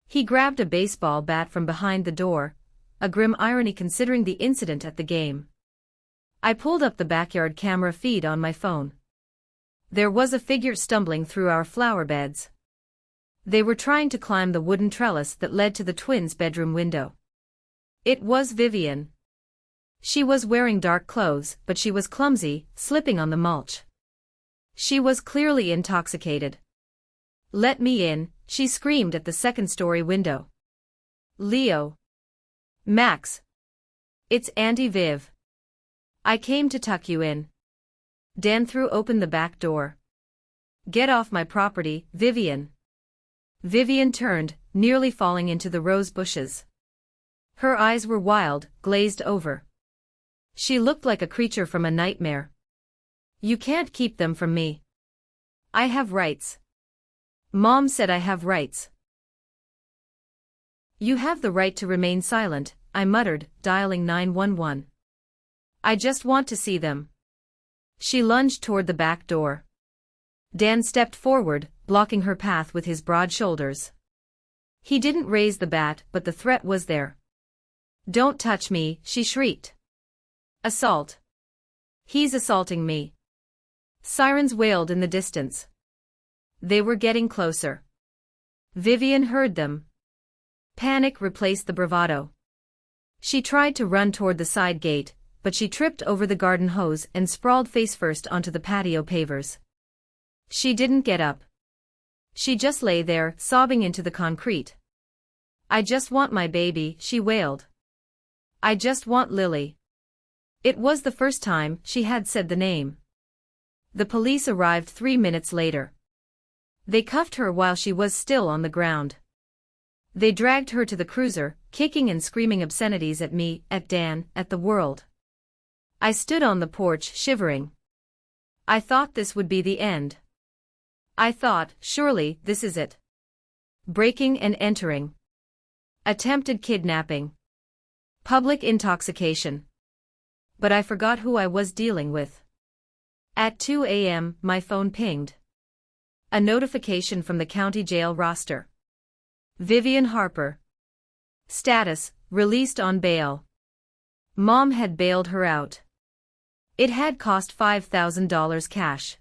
A: He grabbed a baseball bat from behind the door, a grim irony considering the incident at the game. I pulled up the backyard camera feed on my phone. There was a figure stumbling through our flower beds. They were trying to climb the wooden trellis that led to the twins' bedroom window. It was Vivian. She was wearing dark clothes, but she was clumsy, slipping on the mulch. She was clearly intoxicated. Let me in, she screamed at the second-story window. Leo. Max. It's Auntie Viv. I came to tuck you in. Dan threw open the back door. Get off my property, Vivian. Vivian turned, nearly falling into the rose bushes. Her eyes were wild, glazed over. She looked like a creature from a nightmare. You can't keep them from me. I have rights. Mom said I have rights. You have the right to remain silent, I muttered, dialing 911. I just want to see them. She lunged toward the back door. Dan stepped forward, blocking her path with his broad shoulders. He didn't raise the bat, but the threat was there. Don't touch me, she shrieked. Assault. He's assaulting me. Sirens wailed in the distance. They were getting closer. Vivian heard them. Panic replaced the bravado. She tried to run toward the side gate, but she tripped over the garden hose and sprawled face-first onto the patio pavers. She didn't get up. She just lay there, sobbing into the concrete. I just want my baby, she wailed. I just want Lily. It was the first time she had said the name. The police arrived 3 minutes later. They cuffed her while she was still on the ground. They dragged her to the cruiser, kicking and screaming obscenities at me, at Dan, at the world. I stood on the porch, shivering. I thought this would be the end. I thought, surely, this is it. Breaking and entering. Attempted kidnapping. Public intoxication. But I forgot who I was dealing with. At 2 a.m., my phone pinged. A notification from the county jail roster. Vivian Harper. Status, released on bail. Mom had bailed her out. It had cost $5,000 cash.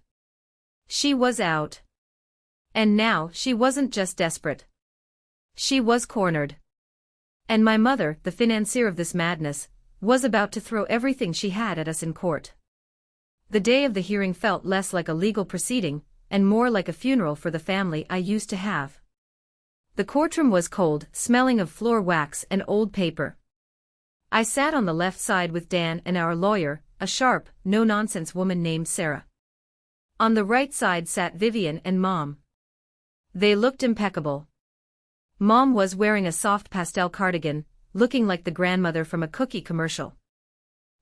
A: She was out. And now she wasn't just desperate. She was cornered. And my mother, the financier of this madness, was about to throw everything she had at us in court. The day of the hearing felt less like a legal proceeding, and more like a funeral for the family I used to have. The courtroom was cold, smelling of floor wax and old paper. I sat on the left side with Dan and our lawyer, a sharp, no-nonsense woman named Sarah. On the right side sat Vivian and Mom. They looked impeccable. Mom was wearing a soft pastel cardigan, looking like the grandmother from a cookie commercial.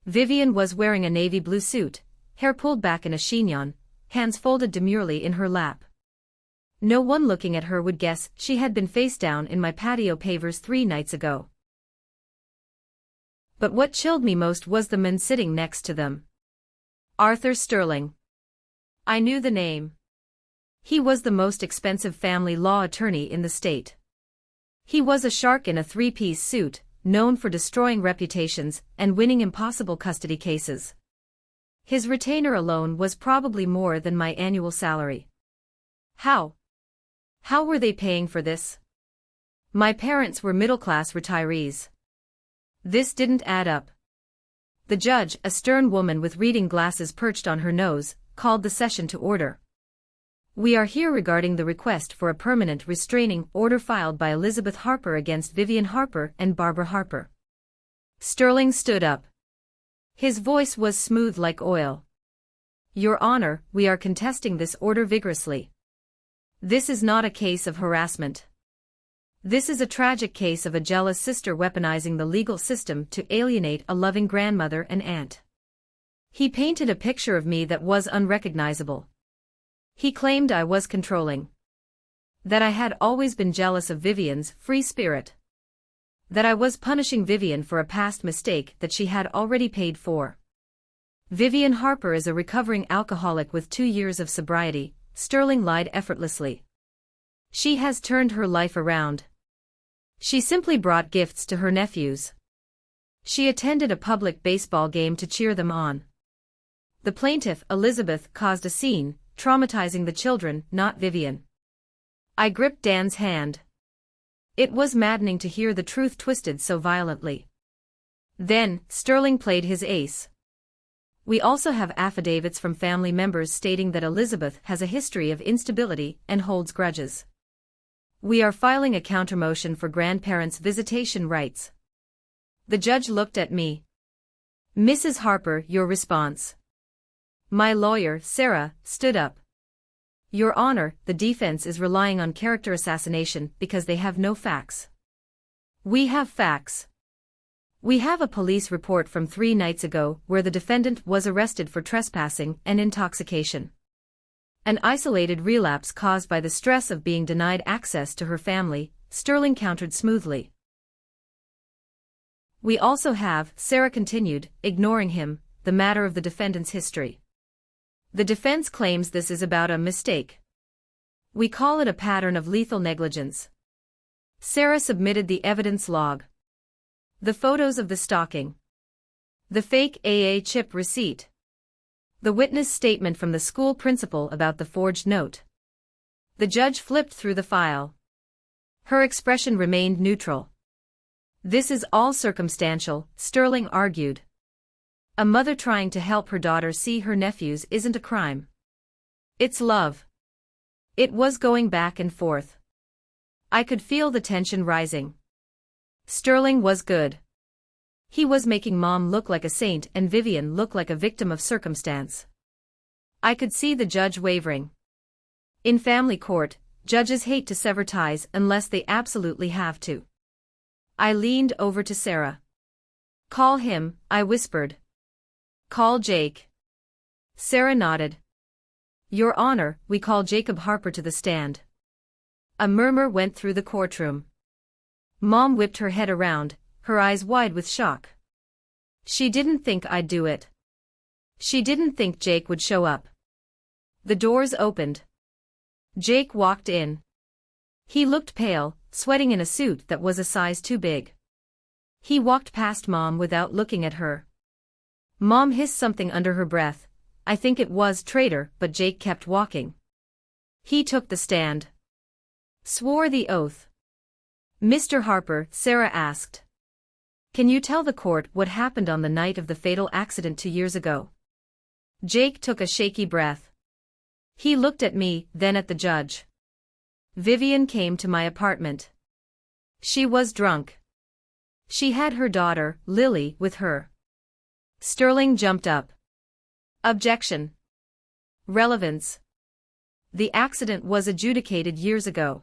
A: Vivian was wearing a navy blue suit, hair pulled back in a chignon, hands folded demurely in her lap. No one looking at her would guess she had been face down in my patio pavers 3 nights ago. But what chilled me most was the man sitting next to them. Arthur Sterling. I knew the name. He was the most expensive family law attorney in the state. He was a shark in a 3-piece suit, known for destroying reputations and winning impossible custody cases. His retainer alone was probably more than my annual salary. How were they paying for this? My parents were middle-class retirees. This didn't add up. The judge, a stern woman with reading glasses perched on her nose, called the session to order. We are here regarding the request for a permanent restraining order filed by Elizabeth Harper against Vivian Harper and Barbara Harper. Sterling stood up. His voice was smooth like oil. Your Honor, we are contesting this order vigorously. This is not a case of harassment. This is a tragic case of a jealous sister weaponizing the legal system to alienate a loving grandmother and aunt. He painted a picture of me that was unrecognizable. He claimed I was controlling. That I had always been jealous of Vivian's free spirit. That I was punishing Vivian for a past mistake that she had already paid for. Vivian Harper is a recovering alcoholic with 2 years of sobriety, Sterling lied effortlessly. She has turned her life around. She simply brought gifts to her nephews. She attended a public baseball game to cheer them on. The plaintiff, Elizabeth, caused a scene, traumatizing the children, not Vivian. I gripped Dan's hand. It was maddening to hear the truth twisted so violently. Then, Sterling played his ace. We also have affidavits from family members stating that Elizabeth has a history of instability and holds grudges. We are filing a countermotion for grandparents' visitation rights. The judge looked at me. Mrs. Harper, your response. My lawyer, Sarah, stood up. Your Honor, the defense is relying on character assassination because they have no facts. We have facts. We have a police report from 3 nights ago where the defendant was arrested for trespassing and intoxication. An isolated relapse caused by the stress of being denied access to her family, Sterling countered smoothly. We also have, Sarah continued, ignoring him, the matter of the defendant's history. The defense claims this is about a mistake. We call it a pattern of lethal negligence. Sarah submitted the evidence log. The photos of the stalking. The fake AA chip receipt. The witness statement from the school principal about the forged note. The judge flipped through the file. Her expression remained neutral. This is all circumstantial, Sterling argued. A mother trying to help her daughter see her nephews isn't a crime. It's love. It was going back and forth. I could feel the tension rising. Sterling was good. He was making Mom look like a saint and Vivian look like a victim of circumstance. I could see the judge wavering. In family court, judges hate to sever ties unless they absolutely have to. I leaned over to Sarah. Call him, I whispered. Call Jake. Sarah nodded. Your Honor, we call Jacob Harper to the stand. A murmur went through the courtroom. Mom whipped her head around, her eyes wide with shock. She didn't think I'd do it. She didn't think Jake would show up. The doors opened. Jake walked in. He looked pale, sweating in a suit that was a size too big. He walked past Mom without looking at her. Mom hissed something under her breath. I think it was traitor, but Jake kept walking. He took the stand. Swore the oath. Mr. Harper, Sarah asked. Can you tell the court what happened on the night of the fatal accident 2 years ago? Jake took a shaky breath. He looked at me, then at the judge. Vivian came to my apartment. She was drunk. She had her daughter, Lily, with her. Sterling jumped up. Objection. Relevance. The accident was adjudicated years ago.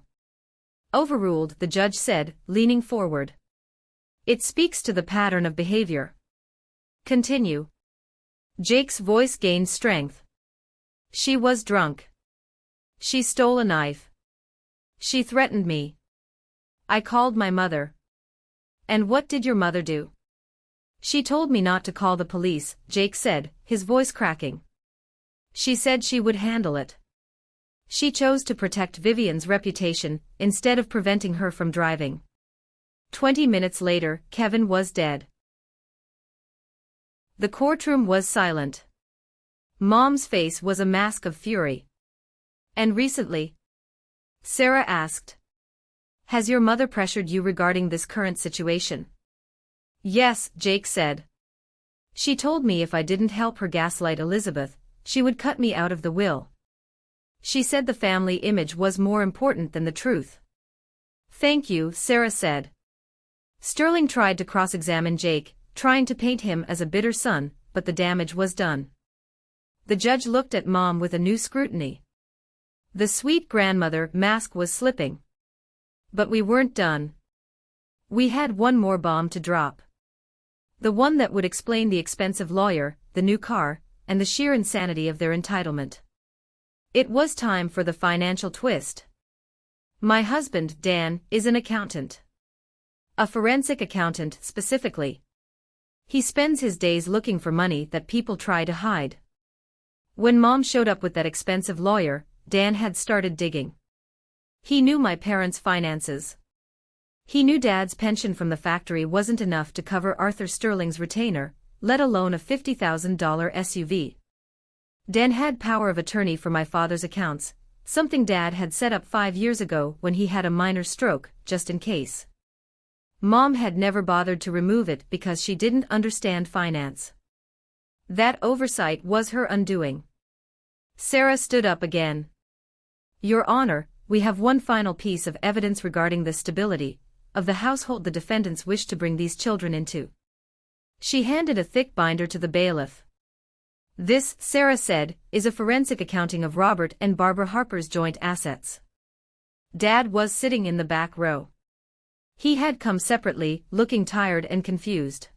A: Overruled, the judge said, leaning forward. It speaks to the pattern of behavior. Continue. Jake's voice gained strength. She was drunk. She stole a knife. She threatened me. I called my mother. And what did your mother do? She told me not to call the police, Jake said, his voice cracking. She said she would handle it. She chose to protect Vivian's reputation, instead of preventing her from driving. 20 minutes later, Kevin was dead. The courtroom was silent. Mom's face was a mask of fury. And recently? Sarah asked. Has your mother pressured you regarding this current situation? Yes, Jake said. She told me if I didn't help her gaslight Elizabeth, she would cut me out of the will. She said the family image was more important than the truth. Thank you, Sarah said. Sterling tried to cross-examine Jake, trying to paint him as a bitter son, but the damage was done. The judge looked at Mom with a new scrutiny. The sweet grandmother mask was slipping. But we weren't done. We had one more bomb to drop. The one that would explain the expensive lawyer, the new car, and the sheer insanity of their entitlement. It was time for the financial twist. My husband, Dan, is an accountant. A forensic accountant, specifically. He spends his days looking for money that people try to hide. When Mom showed up with that expensive lawyer, Dan had started digging. He knew my parents' finances. He knew Dad's pension from the factory wasn't enough to cover Arthur Sterling's retainer, let alone a $50,000 SUV. Dan had power of attorney for my father's accounts, something Dad had set up 5 years ago when he had a minor stroke, just in case. Mom had never bothered to remove it because she didn't understand finance. That oversight was her undoing. Sarah stood up again. Your Honor, we have one final piece of evidence regarding the stability of the household the defendants wish to bring these children into. She handed a thick binder to the bailiff. This, Sarah said, is a forensic accounting of Robert and Barbara Harper's joint assets. Dad was sitting in the back row. He had come separately, looking tired and confused.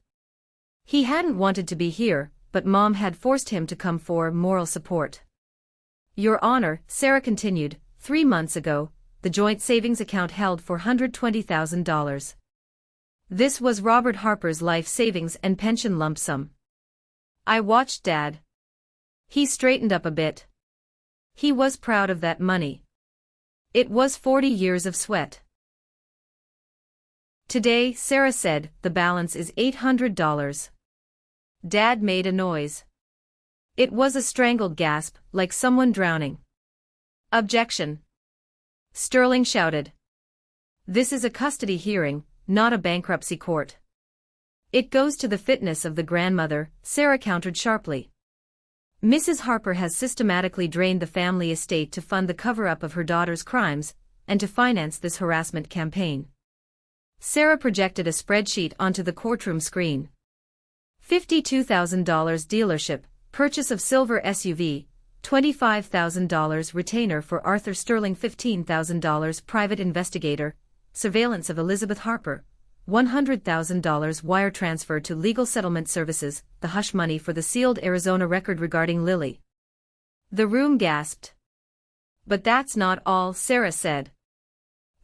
A: He hadn't wanted to be here, but Mom had forced him to come for moral support. Your Honor, Sarah continued, 3 months ago, the joint savings account held $420,000. This was Robert Harper's life savings and pension lump sum. I watched Dad. He straightened up a bit. He was proud of that money. It was 40 years of sweat. Today, Sarah said, the balance is $800. Dad made a noise. It was a strangled gasp, like someone drowning. Objection. Sterling shouted. This is a custody hearing, not a bankruptcy court. It goes to the fitness of the grandmother, Sarah countered sharply. Mrs. Harper has systematically drained the family estate to fund the cover-up of her daughter's crimes, and to finance this harassment campaign. Sarah projected a spreadsheet onto the courtroom screen. $52,000 dealership, purchase of silver SUV, $25,000 retainer for Arthur Sterling, $15,000 private investigator, surveillance of Elizabeth Harper, $100,000 wire transfer to legal settlement services, the hush money for the sealed Arizona record regarding Lily. The room gasped. But that's not all, Sarah said.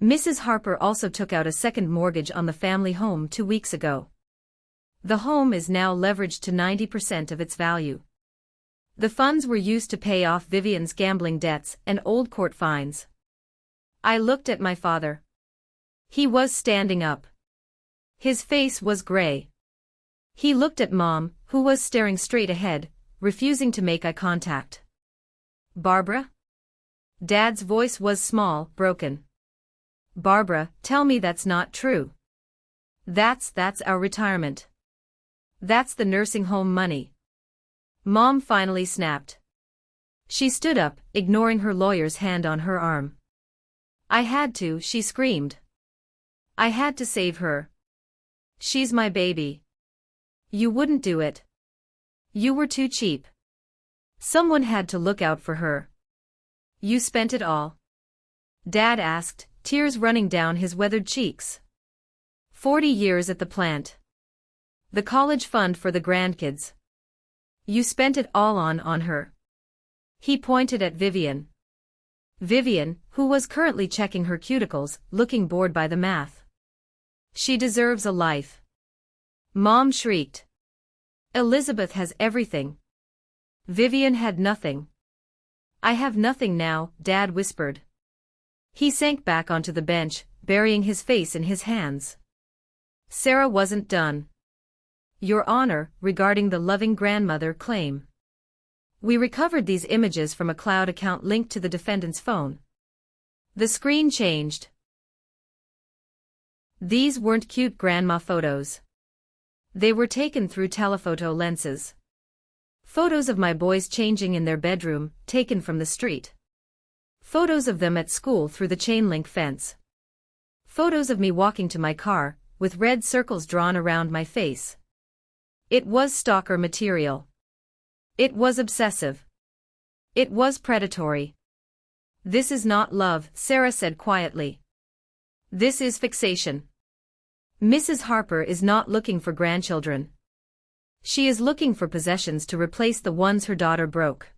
A: Mrs. Harper also took out a second mortgage on the family home 2 weeks ago. The home is now leveraged to 90% of its value. The funds were used to pay off Vivian's gambling debts and old court fines. I looked at my father. He was standing up. His face was gray. He looked at Mom, who was staring straight ahead, refusing to make eye contact. Barbara? Dad's voice was small, broken. Barbara, tell me that's not true. That's our retirement. That's the nursing home money. Mom finally snapped. She stood up, ignoring her lawyer's hand on her arm. I had to, she screamed. I had to save her. She's my baby. You wouldn't do it. You were too cheap. Someone had to look out for her. You spent it all? Dad asked, tears running down his weathered cheeks. 40 years at the plant. The college fund for the grandkids. You spent it all on her. He pointed at Vivian. Vivian, who was currently checking her cuticles, looking bored by the math. She deserves a life. Mom shrieked. Elizabeth has everything. Vivian had nothing. I have nothing now, Dad whispered. He sank back onto the bench, burying his face in his hands. Sarah wasn't done. Your Honor, regarding the loving grandmother claim. We recovered these images from a cloud account linked to the defendant's phone. The screen changed. These weren't cute grandma photos. They were taken through telephoto lenses. Photos of my boys changing in their bedroom, taken from the street. Photos of them at school through the chain-link fence. Photos of me walking to my car, with red circles drawn around my face. It was stalker material. It was obsessive. It was predatory. This is not love, Sarah said quietly. This is fixation. Mrs. Harper is not looking for grandchildren. She is looking for possessions to replace the ones her daughter broke.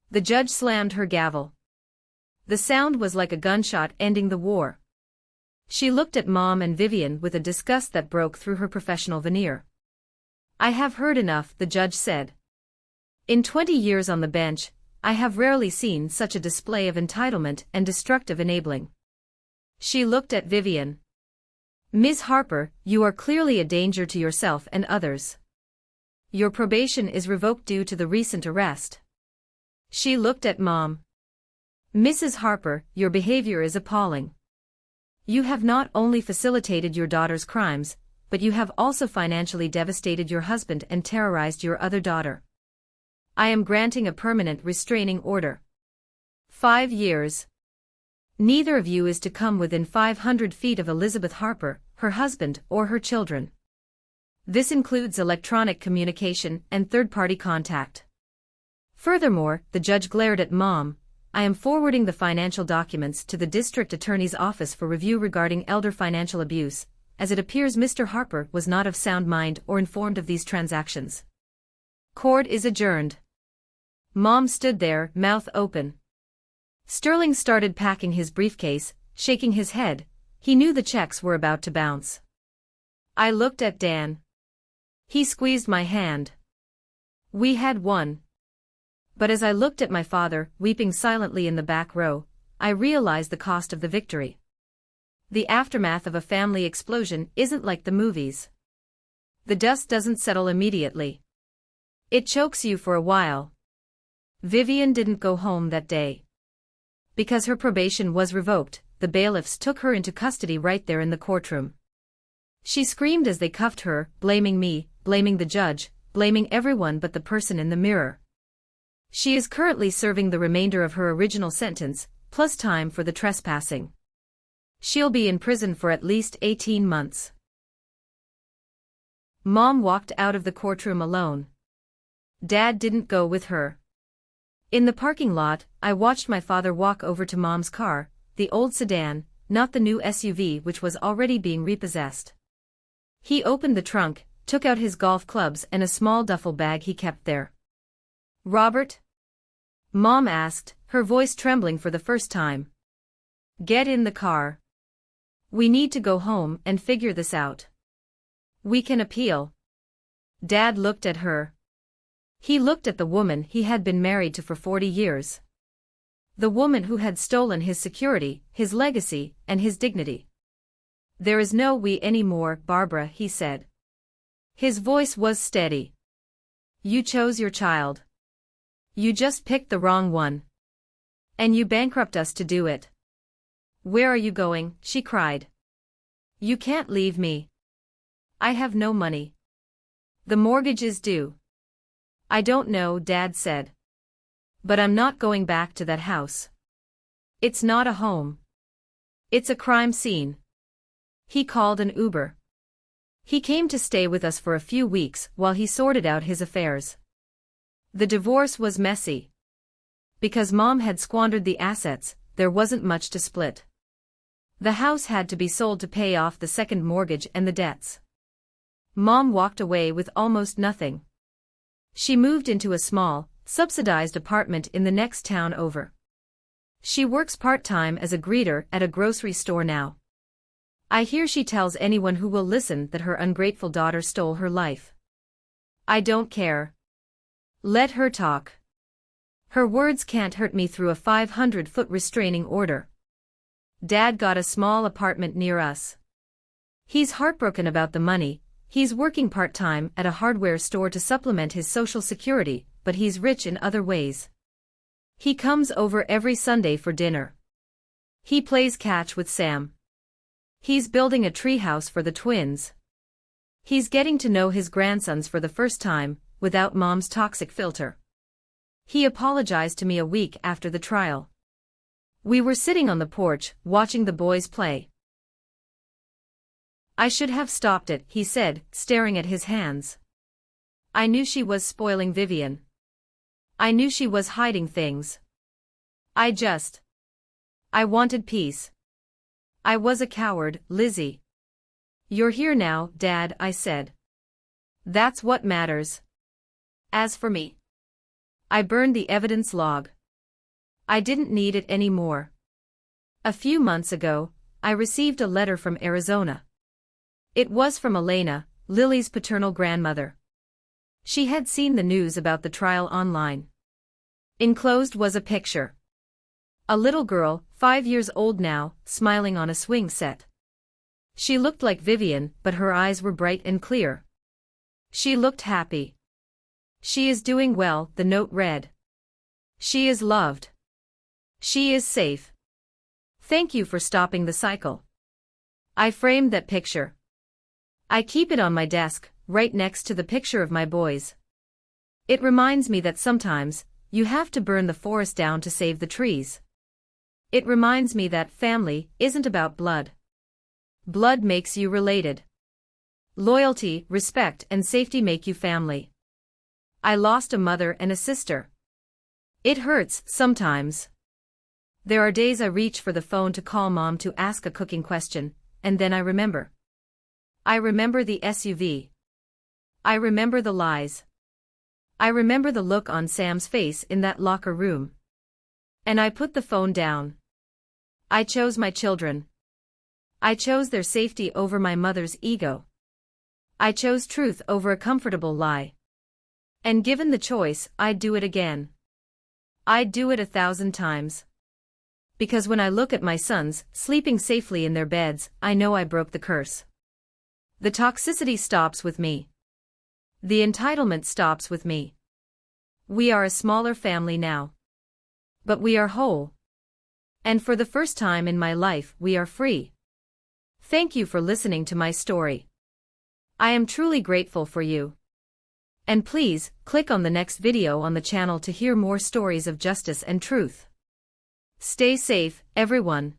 A: The judge slammed her gavel. The sound was like a gunshot ending the war. She looked at Mom and Vivian with a disgust that broke through her professional veneer. I have heard enough, the judge said. In 20 years on the bench, I have rarely seen such a display of entitlement and destructive enabling. She looked at Vivian. Ms. Harper, you are clearly a danger to yourself and others. Your probation is revoked due to the recent arrest. She looked at Mom. Mrs. Harper, your behavior is appalling. You have not only facilitated your daughter's crimes, but you have also financially devastated your husband and terrorized your other daughter. I am granting a permanent restraining order. 5 years. Neither of you is to come within 500 feet of Elizabeth Harper, her husband, or her children. This includes electronic communication and third-party contact. Furthermore, the judge glared at Mom. I am forwarding the financial documents to the district attorney's office for review regarding elder financial abuse, as it appears Mr. Harper was not of sound mind or informed of these transactions. Court is adjourned. Mom stood there, mouth open. Sterling started packing his briefcase, shaking his head. He knew the checks were about to bounce. I looked at Dan. He squeezed my hand. We had won. But as I looked at my father, weeping silently in the back row, I realized the cost of the victory. The aftermath of a family explosion isn't like the movies. The dust doesn't settle immediately. It chokes you for a while. Vivian didn't go home that day. Because her probation was revoked, the bailiffs took her into custody right there in the courtroom. She screamed as they cuffed her, blaming me, blaming the judge, blaming everyone but the person in the mirror. She is currently serving the remainder of her original sentence, plus time for the trespassing. She'll be in prison for at least 18 months. Mom walked out of the courtroom alone. Dad didn't go with her. In the parking lot, I watched my father walk over to Mom's car, the old sedan, not the new SUV which was already being repossessed. He opened the trunk, took out his golf clubs and a small duffel bag he kept there. "Robert?" Mom asked, her voice trembling for the first time. "Get in the car. We need to go home and figure this out. We can appeal." Dad looked at her. He looked at the woman he had been married to for 40 years. The woman who had stolen his security, his legacy, and his dignity. "There is no we anymore, Barbara," he said. His voice was steady. "You chose your child. You just picked the wrong one. And you bankrupt us to do it." "Where are you going?" she cried. "You can't leave me. I have no money. The mortgage is due." "I don't know," Dad said. "But I'm not going back to that house. It's not a home. It's a crime scene." He called an Uber. He came to stay with us for a few weeks while he sorted out his affairs. The divorce was messy. Because Mom had squandered the assets, there wasn't much to split. The house had to be sold to pay off the second mortgage and the debts. Mom walked away with almost nothing. She moved into a small, subsidized apartment in the next town over. She works part-time as a greeter at a grocery store now. I hear she tells anyone who will listen that her ungrateful daughter stole her life. I don't care. Let her talk. Her words can't hurt me through a 500-foot restraining order. Dad got a small apartment near us. He's heartbroken about the money. He's working part-time at a hardware store to supplement his social security, but he's rich in other ways. He comes over every Sunday for dinner. He plays catch with Sam. He's building a treehouse for the twins. He's getting to know his grandsons for the first time, without Mom's toxic filter. He apologized to me a week after the trial. We were sitting on the porch, watching the boys play. "I should have stopped it," he said, staring at his hands. "I knew she was spoiling Vivian. I knew she was hiding things. I wanted peace. I was a coward, Lizzie." "You're here now, Dad," I said. "That's what matters. As for me, I burned the evidence log. I didn't need it anymore. A few months ago, I received a letter from Arizona. It was from Elena, Lily's paternal grandmother. She had seen the news about the trial online. Enclosed was a picture. A little girl, 5 years old now, smiling on a swing set. She looked like Vivian, but her eyes were bright and clear. She looked happy. "She is doing well," the note read. "She is loved. She is safe. Thank you for stopping the cycle." I framed that picture. I keep it on my desk, right next to the picture of my boys. It reminds me that sometimes, you have to burn the forest down to save the trees. It reminds me that family isn't about blood. Blood makes you related. Loyalty, respect, and safety make you family. I lost a mother and a sister. It hurts, sometimes. There are days I reach for the phone to call Mom to ask a cooking question, and then I remember. I remember the SUV. I remember the lies. I remember the look on Sam's face in that locker room. And I put the phone down. I chose my children. I chose their safety over my mother's ego. I chose truth over a comfortable lie. And given the choice, I'd do it again. I'd do it 1,000 times. Because when I look at my sons, sleeping safely in their beds, I know I broke the curse. The toxicity stops with me. The entitlement stops with me. We are a smaller family now. But we are whole. And for the first time in my life, we are free. Thank you for listening to my story. I am truly grateful for you. And please, click on the next video on the channel to hear more stories of justice and truth. Stay safe, everyone.